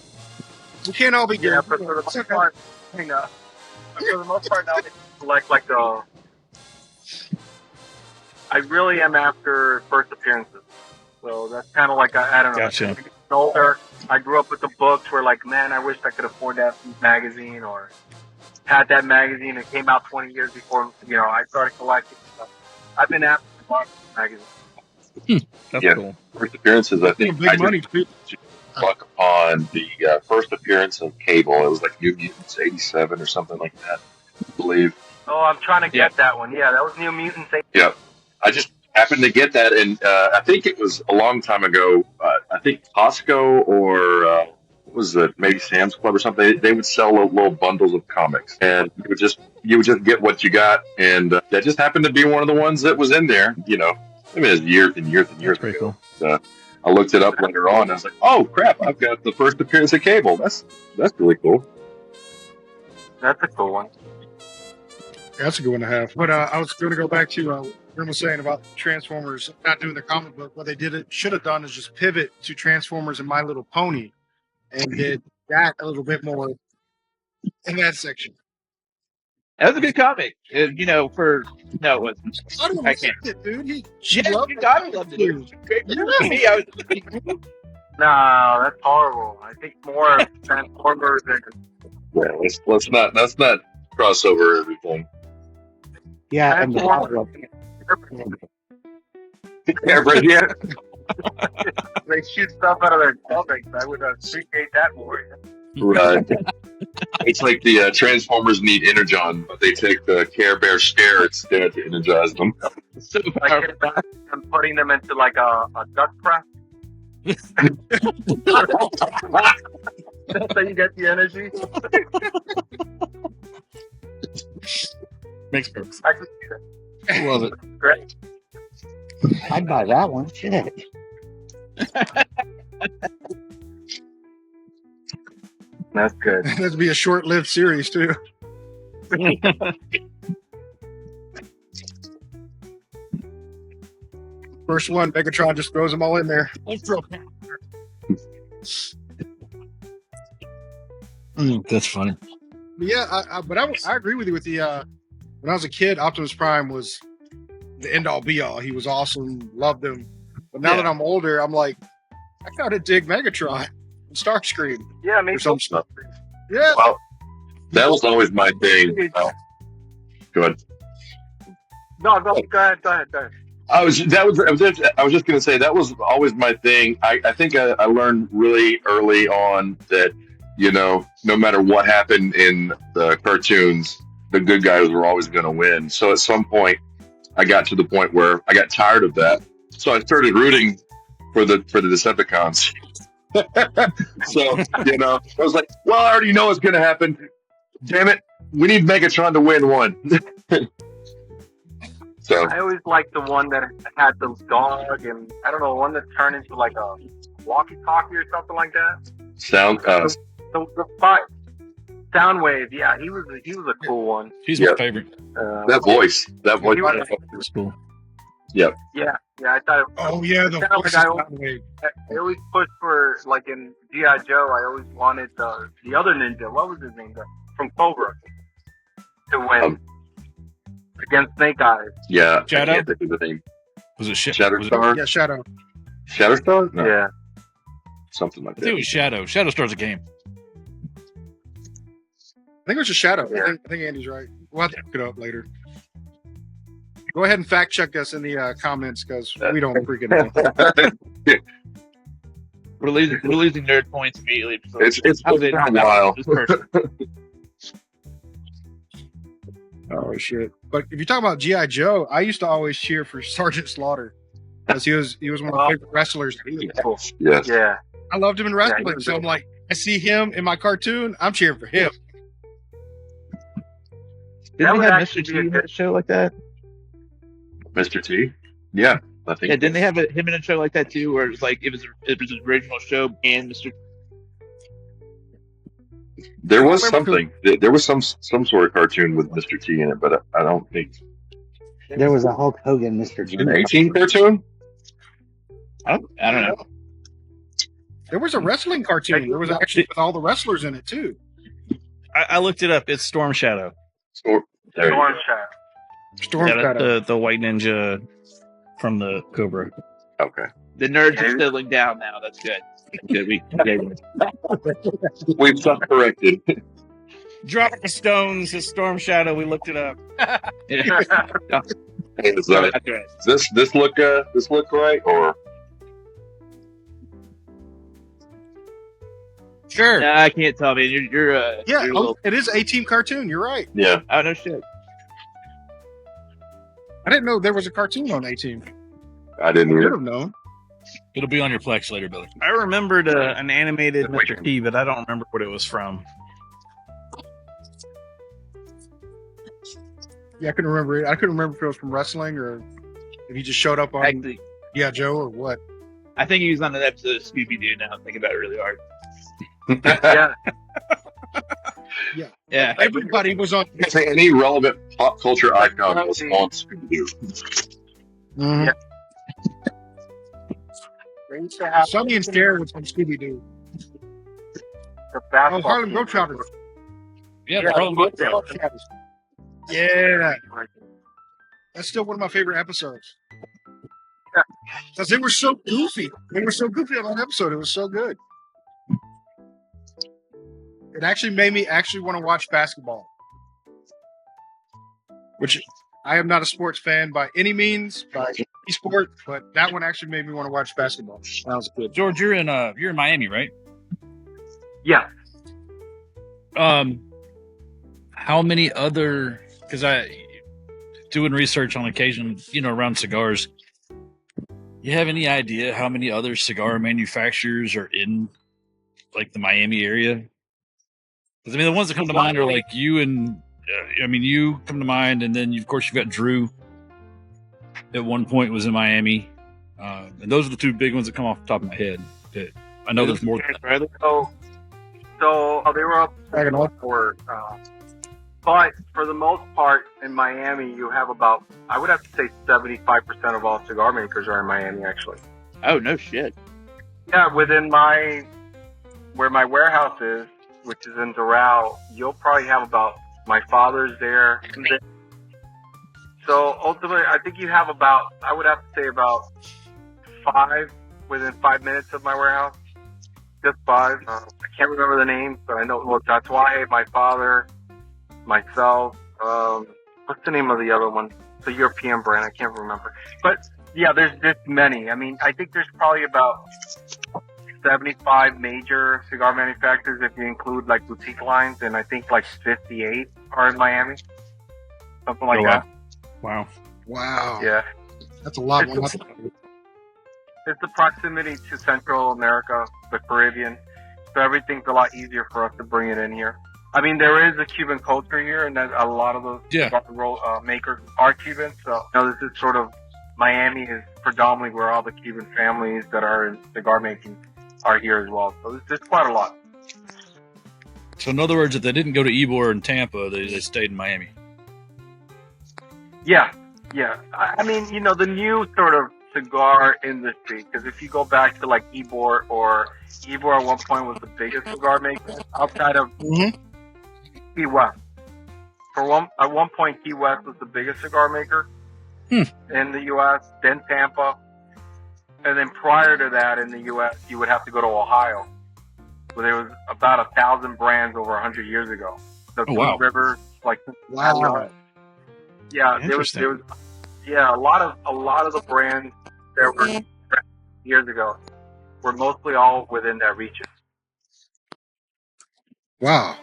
We can't all be good. yeah, but for the most part, for the most part now, they select like the. I really am after first appearances, so that's kind of like I don't know. Gotcha. As I get older, I grew up with the books where like, man, I wish I could afford that magazine or had that magazine. It came out 20 years before I started collecting stuff. I've been after the magazine. That's Yeah. cool. first appearances. I think Big I money just too. struck upon the first appearance of Cable. It was like New Mutants '87 or something like that, I believe. Oh, I'm trying to get that one. Yeah, that was New Mutants. Yeah, I just happened to get that, and I think it was a long time ago. I think Costco or what was it, maybe Sam's Club or something. They would sell little bundles of comics, and you would just get what you got, and that just happened to be one of the ones that was in there. I mean, it was years and years and years That's pretty ago. cool. I looked it up later on. And I was like, "Oh crap! I've got the first appearance of Cable. That's really cool." That's a cool one. Yeah, that's a good one to have. But I was going to go back to what Grim was saying about Transformers not doing the comic book. What they should have done is just pivot to Transformers and My Little Pony and did that a little bit more in that section. That was a good comic. It wasn't. I don't I understand can't. it, dude. Yeah, loved you it. gotta love it. It was great for me. I was No, that's horrible. I think more Transformers and Yeah, let's not crossover everything. Yeah, and the bottle. Airbrush, yeah. They shoot stuff out of their stomachs. I would appreciate that more. Right. It's like the Transformers need Energon, but they take the Care Bear Scare instead to energize them. So Like powerful. get back and putting them into like a duck press. So you get the energy. Makes perfect. I could see that. Love it. Great. I'd buy that one. Shit. That's good. That'd be a short-lived series too. First one, Megatron just throws them all in there. That's funny. But yeah, I agree with you. With the when I was a kid, Optimus Prime was the end-all, be-all. He was awesome, loved him. But now that I'm older, I'm like, I kind of dig Megatron and Starscream Yeah, maybe or some stuff. Yeah, Well, that was always my thing. Oh, go ahead. No, go ahead. I was just going to say that was always my thing. I think I learned really early on that, you know, no matter what happened in the cartoons, the good guys were always going to win. So at some point, I got to the point where I got tired of that. So I started rooting for the Decepticons. So, you know, I was like, well, I already know what's going to happen. Damn it. We need Megatron to win one. So I always liked the one that had the dog and I don't know, one that turned into like a walkie-talkie or something like that. Soundwave, yeah, he was a cool one. He's my favorite. that voice. He was- It's cool. Yeah, I thought. oh yeah, the Sound voice like is I always pushed for like in G.I. Joe. I always wanted the other ninja. What was his name? From Cobra to win against Snake Eyes. Yeah. Shadow? I can't think of the name. Was it Shatterstar? Yeah, Shadow. Shatterstar? No, Yeah, something like I think it that. was Shadow. Shadow Star's a game. I think it was just Shadow. Yeah. I think Andy's right. We'll have to look it up later. Go ahead and fact check us in the comments because we don't freaking know. We're losing nerd points immediately. So It's how's been it a while. this person? Oh shit! But if you're talking about GI Joe, I used to always cheer for Sergeant Slaughter because he was one of my favorite wrestlers. Yes. yeah. I loved him in wrestling, he was so I'm good. like, I see him in my cartoon, I'm cheering for him. Didn't would they have actually Mr. be a T in good- a show like that? Mr. T? Yeah. I think. Yeah, didn't they have him in a show like that too, where it was like it was his original show and Mr. There was something. There was some sort of cartoon with Mr. T in it, but I don't think There was a Hulk Hogan, Mr. T. an 18 cartoon. I don't know. There was a wrestling cartoon. There was actually with all the wrestlers in it too. I looked it up. It's Storm Shadow. So, there you Storm go. Shadow. Storm Yeah, Shadow. the white ninja from the Cobra. Okay. The nerds are settling down now. That's good. Good. We've self-corrected. Drop the stones. It's Storm Shadow. We looked it up. Yeah. Hey, does That's right. this look right or Sure. Nah, I can't tell, man. You're Yeah, you're a little, it is a team cartoon. You're right. yeah? oh no shit. I didn't know there was a cartoon on A-Team. I didn't Should either. have known. It'll be on your Plex later, Billy. I remembered an animated Mr. T, but I don't remember what it was from. Yeah, I couldn't remember it. I couldn't remember if it was from wrestling or if he just showed up on Actually, Yeah Joe or what. I think he was on an episode of Scooby Doo. Now I'm thinking about it really hard. Yeah. Yeah. Everybody was on. Say any relevant pop culture icon was on Scooby-Doo. Mhm. They used to have Sonny and Cher was from Scooby Doo. the Oh, basketball Harlem team. Globetrotters. Yeah, Yeah, Harlem yeah. Globetrotters. Yeah, that's still one of my favorite episodes. Because they were so goofy. They were so goofy on that episode. It was so good. It actually made me actually want to watch basketball. which I am not a sports fan by any means, by any sport, but that one actually made me want to watch basketball when I was a kid. George, you're in Miami, right? Yeah. How many other? Because I doing research on occasion, around cigars. You have any idea how many other cigar manufacturers are in like the Miami area? Because I mean, the ones that come to mind are like you and you come to mind, and then of course you've got Drew. At one point was in Miami, and those are the two big ones that come off the top of my head. But I know there's more than that. So they were up for, but for the most part in Miami, you have about, I would have to say 75% of all cigar makers are in Miami, actually. Oh, no shit. Yeah, within where my warehouse is, which is in Doral, you'll probably have about, my father's there. So ultimately, I think you have about, I would have to say about 5 within 5 minutes of my warehouse. Just 5. I can't remember the names, but I know, well, that's why my father, myself, what's the name of the other one? It's a European brand, I can't remember. But yeah, there's this many. I mean, I think there's probably about 75 major cigar manufacturers if you include like boutique lines, and I think like 58 are in Miami. Something like that. Wow. Wow. Yeah. That's a lot. It's the proximity to Central America, the Caribbean, so everything's a lot easier for us to bring it in here. I mean, there is a Cuban culture here, and a lot of those makers are Cuban. So, this is sort of, Miami is predominantly where all the Cuban families that are in cigar making are here as well. So there's quite a lot. So in other words, if they didn't go to Ybor and Tampa, they stayed in Miami. Yeah. I mean, the new sort of cigar industry, because if you go back to like Ybor at one point was the biggest cigar maker outside of Key West. At one point, Key West was the biggest cigar maker in the U.S., then Tampa. And then prior to that in the U.S., you would have to go to Ohio, where there was about 1,000 brands over 100 years ago. The Two Rivers, like, wow. Yeah, there was a lot of the brands that were years ago were mostly all within that region. Wow,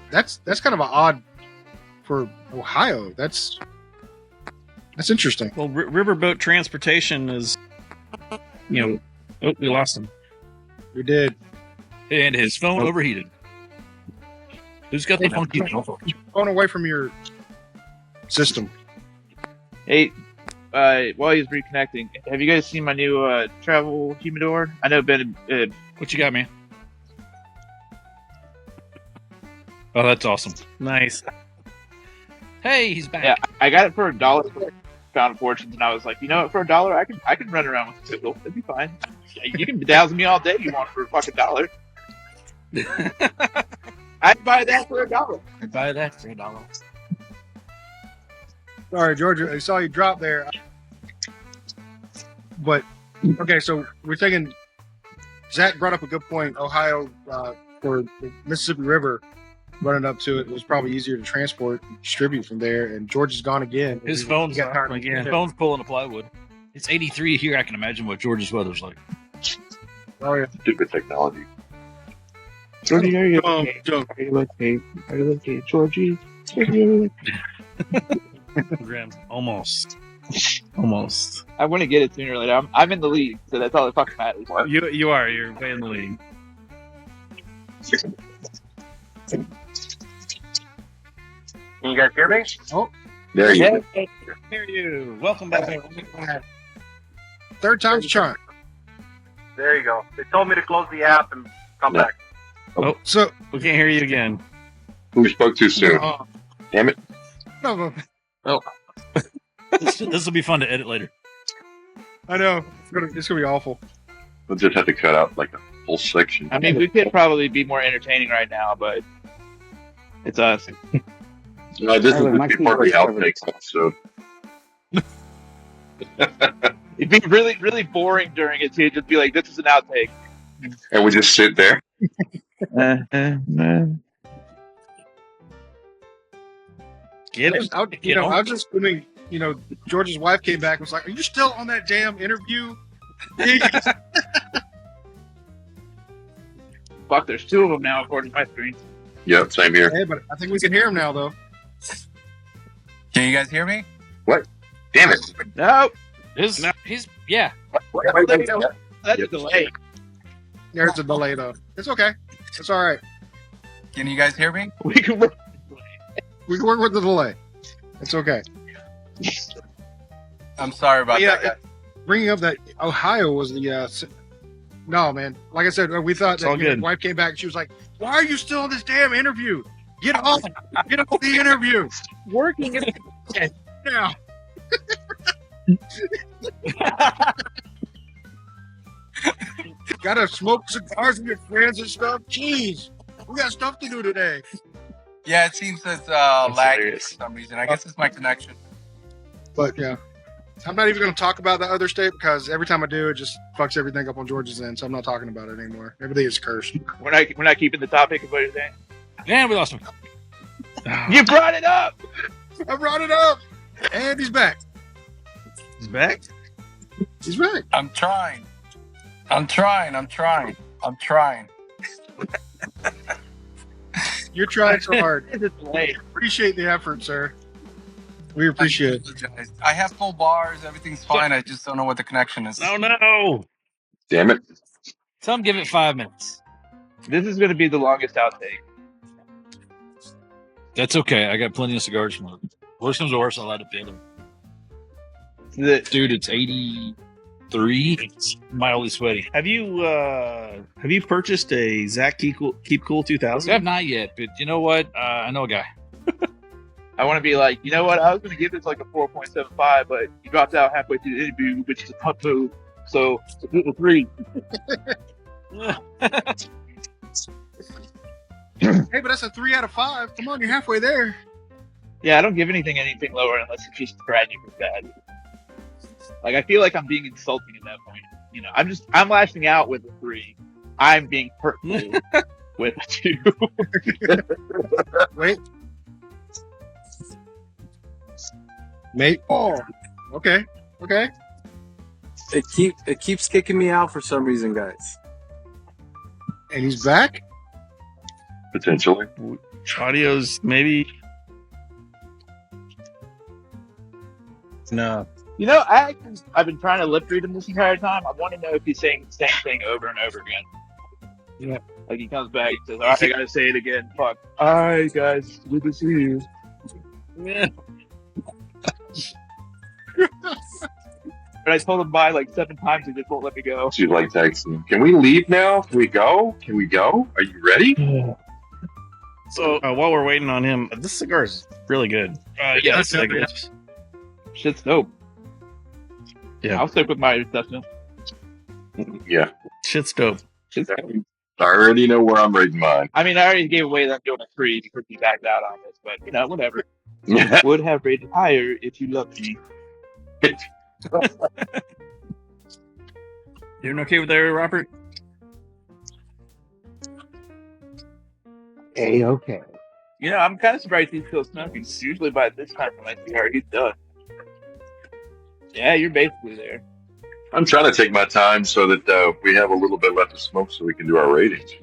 that's kind of an odd for Ohio. That's interesting. Well, riverboat transportation is, we lost him. We did. And his phone overheated. Who's got the funky phone? Phone away from your system. Hey, while he's reconnecting, have you guys seen my new travel humidor? I know Ben. What you got, man? Oh, that's awesome. Nice. Hey, he's back. Yeah, I got it for $1. Found Fortunes, and I was like, for $1, I can run around with a sizzle. It'd be fine. You can dazzle me all day if you want for a fucking $1. I'd buy that for $1. I'd buy that for $1. Sorry, Georgia, I saw you drop there. But okay, so we're thinking. Zack brought up a good point. Ohio for the Mississippi River, running up to it was probably easier to transport and distribute from there. And George is gone again. His phone's got tired again. His phone's pulling the plywood. It's 83 here. I can imagine what George's weather's like. Oh yeah, Stupid technology. Georgie, are you okay? Are you okay, Georgie? Graham, almost. I want to get it sooner or later. I'm in the lead, so that's all that fucking matters. You are. You're way in the lead. Can you guys hear me? Oh, There you go. Hear you. Welcome back. third time's a charm. There you go. They told me to close the app and come back. So We can't hear you again. We spoke too soon. Damn it. no, This will be fun to edit later. I know it's gonna be awful. We'll just have to cut out like a whole section. I mean, we could probably be more entertaining right now, but it's us. No, this would be part of the outtakes episode. It'd be really, really boring during it too. Just be like, "This is an outtake," And we just sit there. Can Get it. I was just assuming, George's wife came back and was like, "Are you still on that damn interview?" Fuck, there's two of them now according to my screen. Yep, same here. Hey, but I think we can hear him now, though. Can you guys hear me? Damn it! No, He's yeah. that's a delay. There's a delay, though. It's okay. It's all right. Can you guys hear me? We can work. We can work with the delay. It's okay. I'm sorry about that. Guys. Bringing up that Ohio was the no, man. Like I said, we thought that all your good. wife came back and she was like, "Why are you still on this damn interview? Get off the interview Working it. now." Gotta smoke cigars with your friends and stuff. Jeez, we got stuff to do today. Yeah, it seems it's lagging for hilarious. some reason. I guess it's my connection. But yeah, I'm not even going to talk about the other state because every time I do, it just fucks everything up on Georgia's end. So I'm not talking about it anymore. Everything is cursed. We're not keeping the topic of what you're saying. And we lost him. You brought it up. I brought it up, and he's back. He's back. He's back. I'm trying. You're trying so hard. It's a delay. Appreciate the effort, sir. We appreciate it. Apologize. I have full bars. Everything's fine. I just don't know what the connection is. Oh no! Damn it! Some give it 5 minutes. This is going to be the longest outtake. That's okay. I got plenty of cigars to smoke. Worst comes to worst, I'll add a bit. Dude, it's 83. It's mildly sweaty. Have you purchased a Zack Keep Cool I 2000? have not yet, but you know what? I know a guy. I want to be like, you know what? I was going to give this like a 4.75, but you dropped out halfway through the interview, which is a punt move. So it's a 3. Hey, but that's a 3 out of 5. Come on, you're halfway there. Yeah, I don't give anything lower unless it's just bragging for bad. Like, I feel like I'm being insulting at that point. I'm lashing out with a 3. I'm being hurtful with a 2. Wait. Mate. Oh. Okay. It keeps kicking me out for some reason, guys. And he's back? Potentially. Audio's maybe. No. I've been trying to lip read him this entire time. I want to know if he's saying the same thing over and over again. Yeah. Like he comes back and says, "All right, I gotta say it again." Fuck. All right, guys, good to see you. Yeah. But I told him by like 7 times, he just won't let me go. She's like texting. Can we leave now? Can we go? Are you ready? So while we're waiting on him, this cigar is really good. Yeah, That's it's it. good. Shit's dope. Yeah. I'll stick with my assessment. Yeah. Shit's dope. Shit's dope. I already know where I'm rating mine. I mean, I already gave away that I'm doing a 3 because he backed out on this, but whatever. Would have rated higher if you loved me. Doing okay with that, Robert? A-okay. I'm kind of surprised he's still smoking. Usually by this time for my cigar, he's done. Yeah, you're basically there. I'm trying to take my time so that we have a little bit left to smoke so we can do our ratings.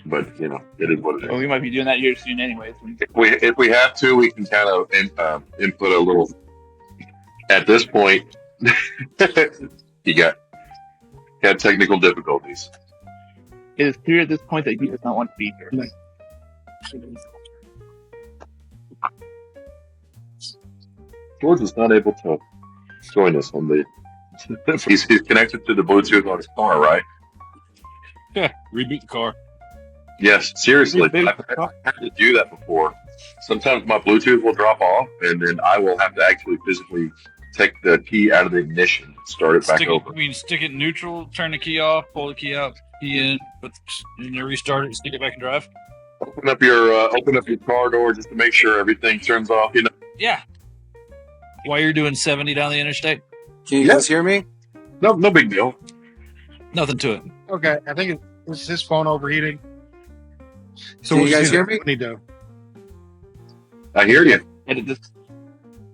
But, it is what it is. Well, we might be doing that here soon anyways. If we have to, we can kind of input a little. At this point, he had technical difficulties. It is clear at this point that he does not want to be here. George is not able to join us on the. He's connected to the Bluetooth on his car, right? Yeah, reboot the car. Yes, seriously. I've had to do that before. Sometimes my Bluetooth will drop off, and then I will have to actually physically take the key out of the ignition and start it back over. Stick it in neutral, turn the key off, pull the key out, key in, and then restart it, stick it back and drive. Open up your car door just to make sure everything turns off. Yeah. While you're doing 70 down the interstate, Can you guys hear me? No big deal. nothing to it. Okay. I think it's his phone overheating. So Can you we'll guys see hear what me? we need to. I hear you. Edit this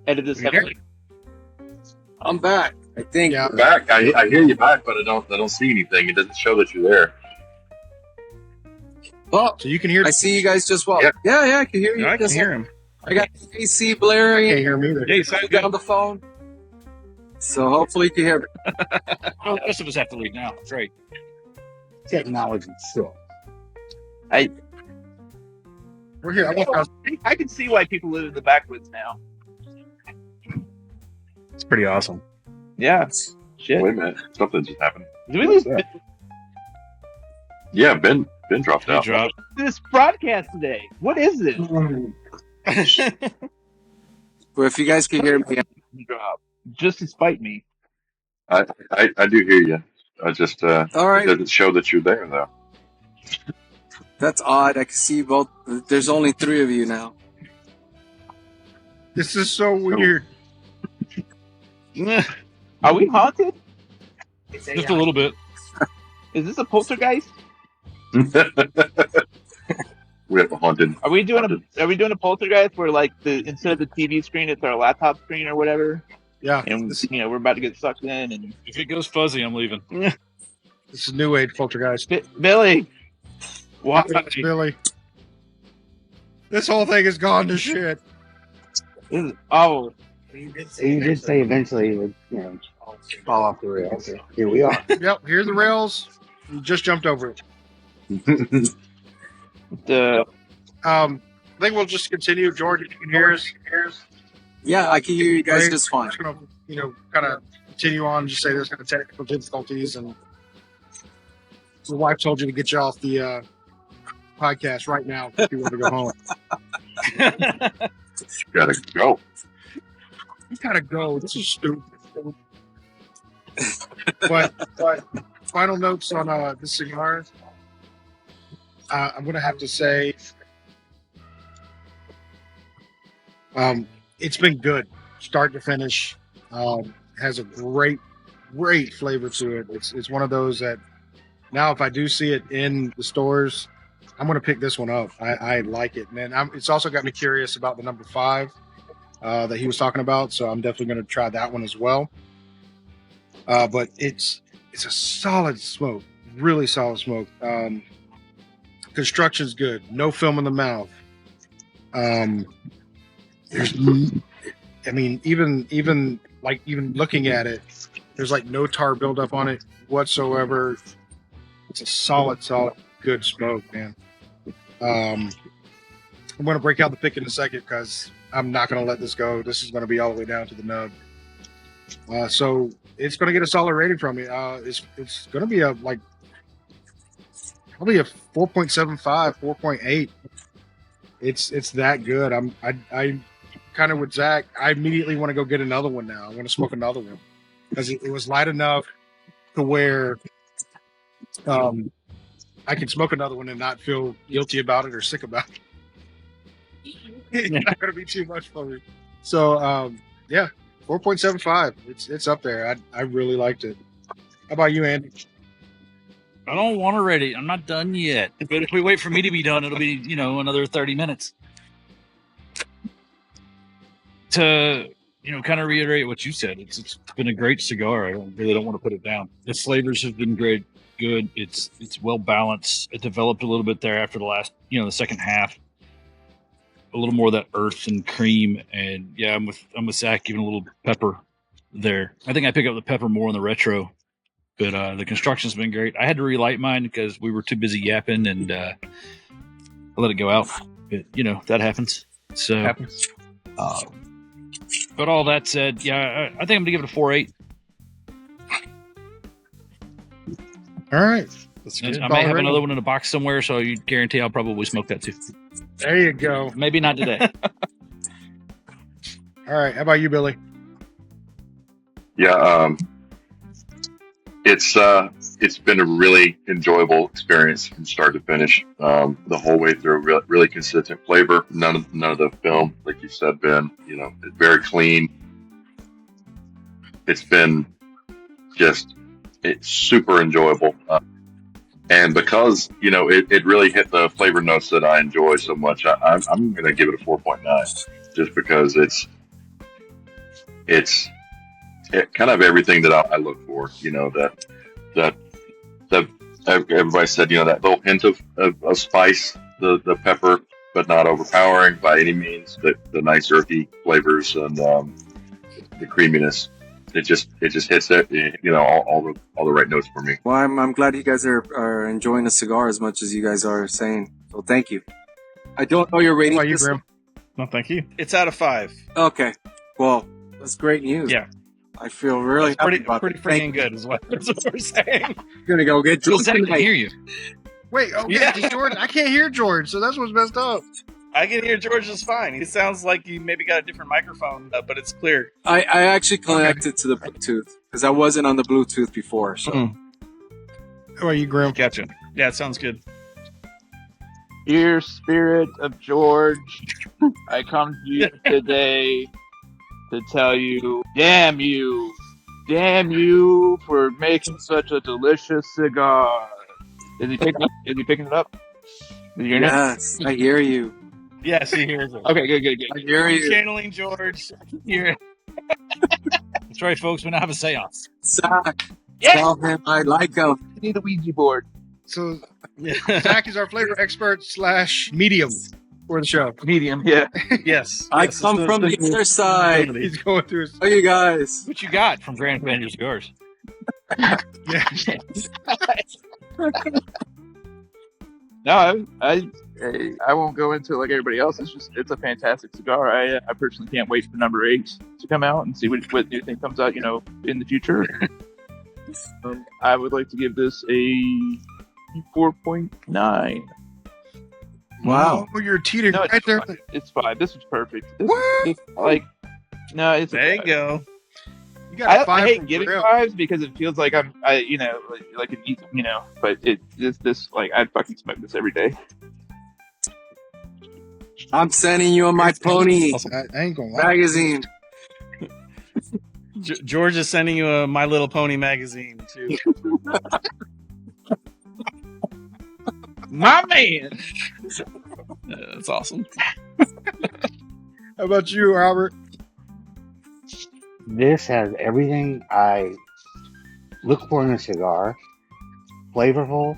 You hear heavily. I'm back. I think. Yeah. You're back. I hear you back, but I don't see anything. It doesn't show that you're there. Oh, So you can hear. I see you guys just well. Yeah. Yeah, I can hear you. I can Just- hear him. I got AC Can't blaring. hear me either. Yeah, you sound I good. got on the phone. So hopefully you can hear me. Oh, the rest of us have to leave now. That's right. Technology, sure. We're here. I can see why people live in the backwoods now. It's pretty awesome. Yeah. Shit. Wait a minute. Something just happened. Did we lose Yeah, Ben dropped He out. dropped. this broadcast today? What is this? But if you guys can hear me, Drop. Just to spite me. I do hear you. I just all it right. doesn't show that you're there though. That's odd. I can see both. There's only 3 of you now. This is so weird. Are we haunted? Just a little bit. Is this a poltergeist? We have a haunted. Are we doing a poltergeist where like instead of the TV screen it's our laptop screen or whatever? Yeah. And we're about to get sucked in and If it goes fuzzy, I'm leaving. This is new age poltergeist. Billy. Why? It's Billy. This whole thing has gone to shit. Oh, You did say eventually it would, fall off the rails. So here we are. Yep. Here's the rails. You just jumped over it. the I think we'll just continue. George, if you can hear us. Yeah, I can hear you guys Great. just fine. Just gonna, kind of continue on. Just say there's kind of technical difficulties, and your wife told you to get you off the podcast right now if you want to go home. Gotta go. You gotta go. This is stupid. but final notes on the cigars. I'm gonna have to say, it's been good, start to finish. Has a great flavor to it. It's one of those that now if I do see it in the stores, I'm gonna pick this one up. I like it, man. It's also got me curious about the number 5 that he was talking about, so I'm definitely gonna try that one as well. But it's a solid smoke, really solid smoke. Construction's good, no film in the mouth. Even looking at it, there's like no tar buildup on it whatsoever. It's a solid, good smoke, man. I'm going to break out the pick in a second because I'm not going to let this go. This is going to be all the way down to the nub. So it's going to get a solid rating from me. It's going to be probably a 4.75, 4.8. It's that good. I kind of with Zack. I immediately want to go get another one now. I want to smoke another one because it was light enough to where I can smoke another one and not feel guilty about it or sick about it. It's not going to be too much for me. So, 4.75. It's up there. I really liked it. How about you, Andy? I don't want to rate it. I'm not done yet. But if we wait for me to be done, it'll be, another 30 minutes. To, kind of reiterate what you said, it's been a great cigar. I really don't want to put it down. The flavors have been great, good. It's well balanced. It developed a little bit there after the last, the second half. A little more of that earth and cream, and yeah, I'm with Zack. Even a little pepper there. I think I pick up the pepper more on the retro. But the construction's been great. I had to relight mine because we were too busy yapping, and I let it go out. But, that happens. So, but all that said, yeah, I think I'm going to give it a 4.8. All right. I may have another one in a box somewhere, so you guarantee I'll probably smoke that too. There you go. Maybe not today. All right. How about you, Billy? Yeah, it's been a really enjoyable experience from start to finish. The whole way through, really consistent flavor. None of the film, like you said, Ben. It's very clean. It's been it's super enjoyable. And because, it really hit the flavor notes that I enjoy so much, I'm going to give it a 4.9. just because it's kind of everything that I look for. You know, that everybody said, you know, that little hint of spice, the pepper, but not overpowering by any means. The nice earthy flavors and the creaminess. It just hits it. You know, all the right notes for me. Well, I'm glad you guys are enjoying the cigar as much as you guys are saying. So thank you. I don't know your rating. How about you, Grim? No, thank you. It's out of 5. Okay. Well, that's great news. Yeah. I feel really That's happy about pretty that. freaking good is what we're saying. I'm gonna go get drunk Zach can tonight. hear you. Wait, okay, Yeah. George. I can't hear George, so that's what's messed up. I can hear George just fine. He sounds like you maybe got a different microphone, but it's clear. I actually connected to the Bluetooth because I wasn't on the Bluetooth before. So How about you, Grim? Gotcha. Yeah, it sounds good. Dear spirit of George, I come to you today to tell you, damn you for making such a delicious cigar. Is he picking up? Is he picking it up? Is he hearing it? yes, I hear you. Yes, he hears it. Okay, good. I hear I'm you. channeling George. Here. That's right, folks. We now have a seance. Zach, Yes! tell him I like him. I need a Ouija board. So Zach is our flavor expert / medium for the show. Medium, yeah. Yes. I Yes, come from the other side. He's going through his. Oh, you guys. What you got from Gran Habano Cigars? Yeah. No, I won't go into it like everybody else. It's a fantastic cigar. I personally can't wait for number 8 to come out and see what new thing comes out, you know, in the future. I would like to give this a 4.9. Wow. Oh, you're teetering No, right there. It's 5. This was perfect. What? No, it's There you go. You got a I 5 hate from giving Grim. 5s because it feels like you know, like an easy, you know, but this like I'd fucking smoke this every day. I'm sending you on my pony I ain't gonna lie. magazine. George is sending you a My Little Pony magazine, too. My man. That's awesome. How about you, Robert? This has everything I look for in a cigar. Flavorful.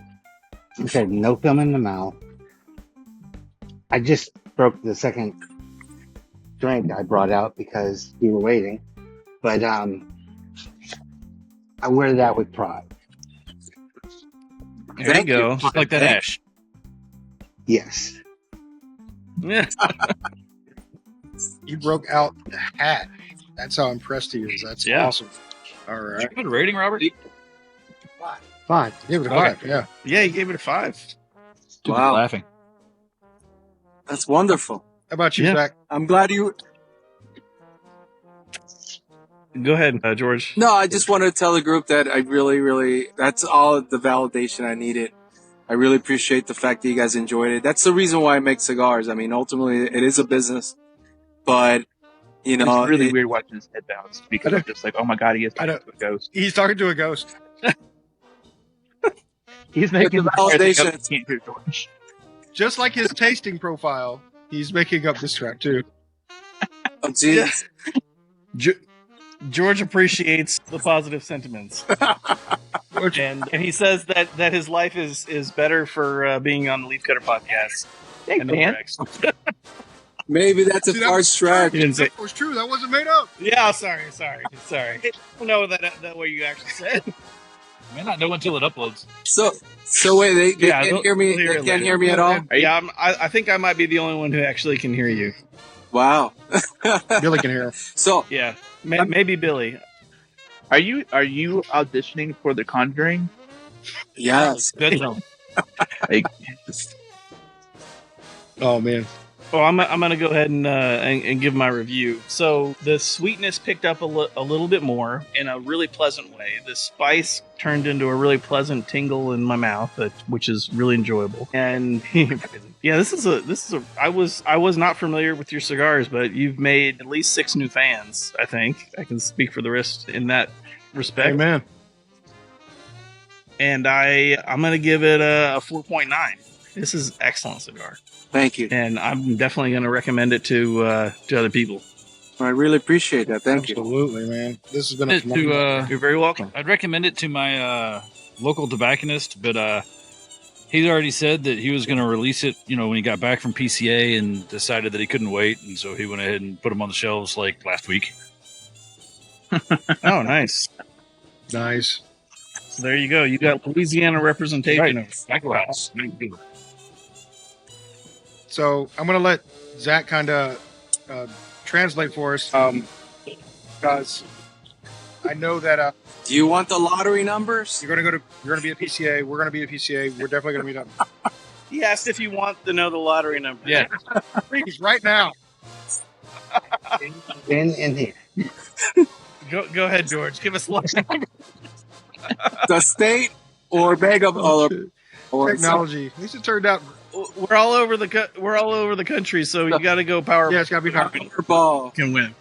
It had no film in the mouth. I just broke the second drink I brought out because we were waiting. But I wear that with pride. There Thank you go. you. Just like that ash. Yes. Yeah. You broke out the hat. That's how impressed he is. That's Yeah. awesome. All Did right. you give it a rating, Robert? 5. Give it a 5. Yeah. Yeah, he gave it a 5. Dude, Wow. laughing. That's wonderful. How about you, Yeah. Zach? I'm glad you. Go ahead, George. No, I just wanted to tell the group that I really, that's all the validation I needed. I really appreciate the fact that you guys enjoyed it. That's the reason why I make cigars. I mean, ultimately, it is a business, but you know, It's really weird watching his head bounce because I I'm just like, oh my god, he is I talking to a ghost. He's talking to a ghost. He's making the the validation. up. Can't hear George. Just like his tasting profile, he's making up this track too. Oh, jeez. George appreciates the positive sentiments, and he says that his life is better for being on the Leafcutter podcast. Thanks, And man. Rex. Maybe that's a See, that far was stretch. He didn't say. That was true. That wasn't made up. Yeah, sorry. I don't know that what you actually said. I may not know until it uploads. So wait, they Yeah, can't hear me. they'll hear They it can't later. hear me at all. Yeah, I think I might be the only one who actually can hear you. Wow. Billy can hear him. So Yeah, maybe Billy. Are you auditioning for The Conjuring? yes, Good film. Like, Oh man. Well, I'm gonna go ahead and give my review. So the sweetness picked up a little bit more in a really pleasant way. The spice turned into a really pleasant tingle in my mouth, which is really enjoyable. And yeah, this is a. I was not familiar with your cigars, but you've made at least 6 new fans. I think I can speak for the rest in that respect. Amen. And I'm gonna give it a 4.9. This is excellent cigar, Thank you. and I'm definitely going to recommend it to other people. I really appreciate that. Thank you. Absolutely, man. This has been a You're very welcome. I'd recommend it to my local tobacconist, but he's already said that he was going to release it, when he got back from PCA and decided that he couldn't wait, and so he went ahead and put them on the shelves like last week. Oh, nice. nice. So there you go. You got Louisiana representation. Right. So I'm going to let Zach kind of translate for us, because I know that Do you want the lottery numbers? you're going to be at PCA. We're going to be at PCA. We're definitely going to meet up. He asked if you want to know the lottery number. Yeah. Please, right now. In India. Go ahead, George. Give us lottery number. The state or beg of or Technology. At least it turned out. We're all over the country, so you got to go Powerball. Yeah, it's got to be powerful. Powerball. Can win.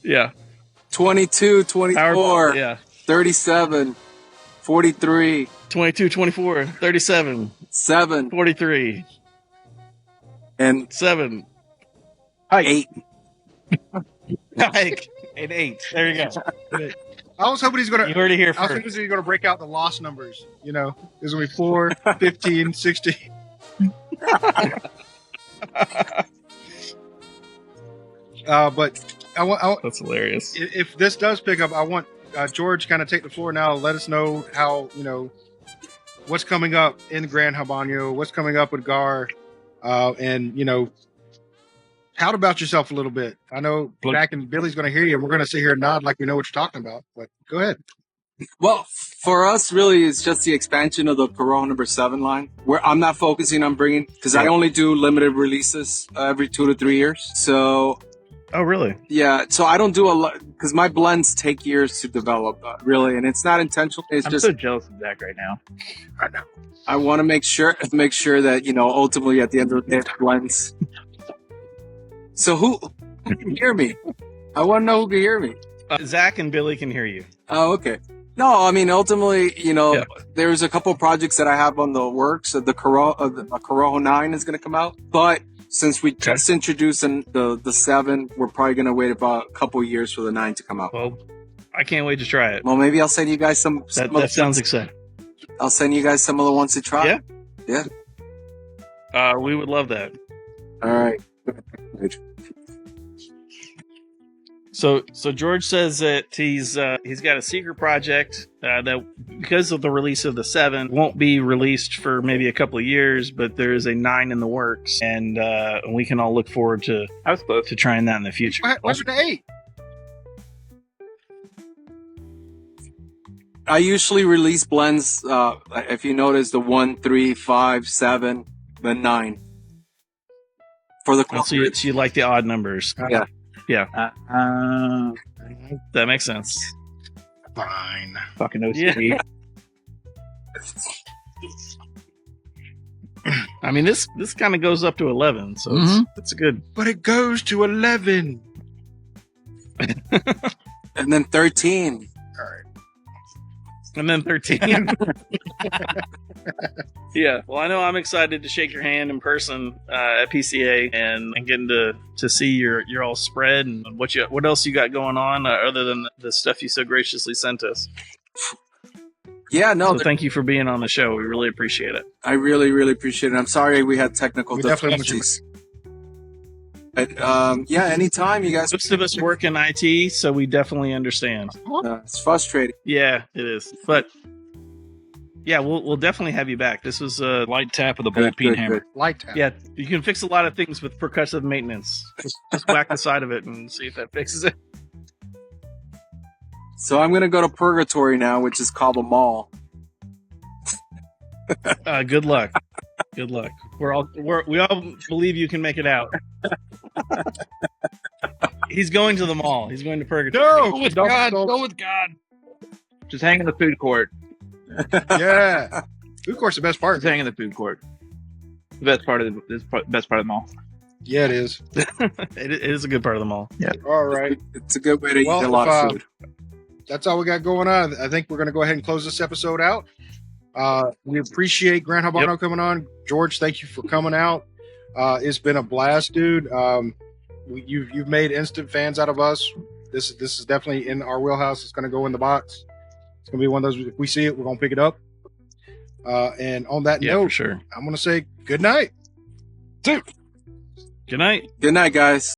Yeah. 22, 24, Powerball. Yeah. 37, 43, 22, 24, 37, 7, 43, and 7, 8. Hike, and 8. There you go. I was hoping he's going You to. heard it here I was thinking first. he was going to break out the lost numbers. There's going to be 4, 15, 16. But I want That's hilarious. if this does pick up, I want George to kind of take the floor now. Let us know how what's coming up in Gran Habano, what's coming up with Gar, and tout about yourself a little bit. I know Jack and Billy's going to hear you, and we're going to sit here and nod like we know what you're talking about. But go ahead. Well, for us, really, it's just the expansion of the Corojo number 7 line, where I'm not focusing on bringing, because I only do limited releases every 2 to 3 years. So, Oh, really? yeah, so I don't do a lot, because my blends take years to develop, really, and it's not intentional. It's I'm just, so jealous of Zach right now. I want to make sure that, ultimately at the end of the day, it blends. So who can hear me? I want to know who can hear me. Zach and Billy can hear you. Oh, okay. No, I mean, ultimately, there's a couple of projects that I have on the works. The Corojo 9 is going to come out. But since we just introduced the 7, we're probably going to wait about a couple of years for the 9 to come out. Well, I can't wait to try it. Well, maybe I'll send you guys some That sounds exciting. I'll send you guys some of the ones to try. Yeah. We would love that. All right. So George says that he's got a secret project that, because of the release of the 7, won't be released for maybe a couple of years, but there is a 9 in the works, and we can all look forward to I was close. trying that in the future. What's with the 8? I usually release blends, if you notice, the 1, 3, 5, 7, then 9. For the So you like the odd numbers. Yeah. Yeah. That makes sense. Fine. Fucking OCD. I mean, this kind of goes up to 11, so it's a good. But it goes to 11. And then 13. All right. And then 13. Yeah. Well, I know I'm excited to shake your hand in person at PCA and getting to see your all spread and what else you got going on other than the stuff you so graciously sent us. Yeah, no. So thank you for being on the show. We really appreciate it. I really, really appreciate it. I'm sorry we had technical We definitely difficulties. But, yeah, anytime you guys. Most of us work in IT, so we definitely understand. It's frustrating. Yeah, it is. But yeah, we'll definitely have you back. This was a Light tap with a bold peen hammer. Light tap. yeah. You can fix a lot of things with percussive maintenance. Just whack the side of it and see if that fixes it. So I'm going to go to Purgatory now, which is called the Mall. Good luck. Good luck. We all believe you can make it out. He's going to the mall. He's going to Purgatory. Go with God. Go with God. Just hang in the food court. Yeah. Food court's the best part. Just hang in the food court. The best part of the mall. Yeah, it is. It is a good part of the mall. All right. It's a good way to Well, eat a lot if, of food. That's all we got going on. I think we're going to go ahead and close this episode out. We appreciate Gran Habano coming on. George, thank you for coming out. It's been a blast, dude. You've made instant fans out of us. This is definitely in our wheelhouse. It's going to go in the box. It's going to be one of those. If we see it, we're going to pick it up. And on that note, for sure. I'm going to say good night. Good night. Good night, guys.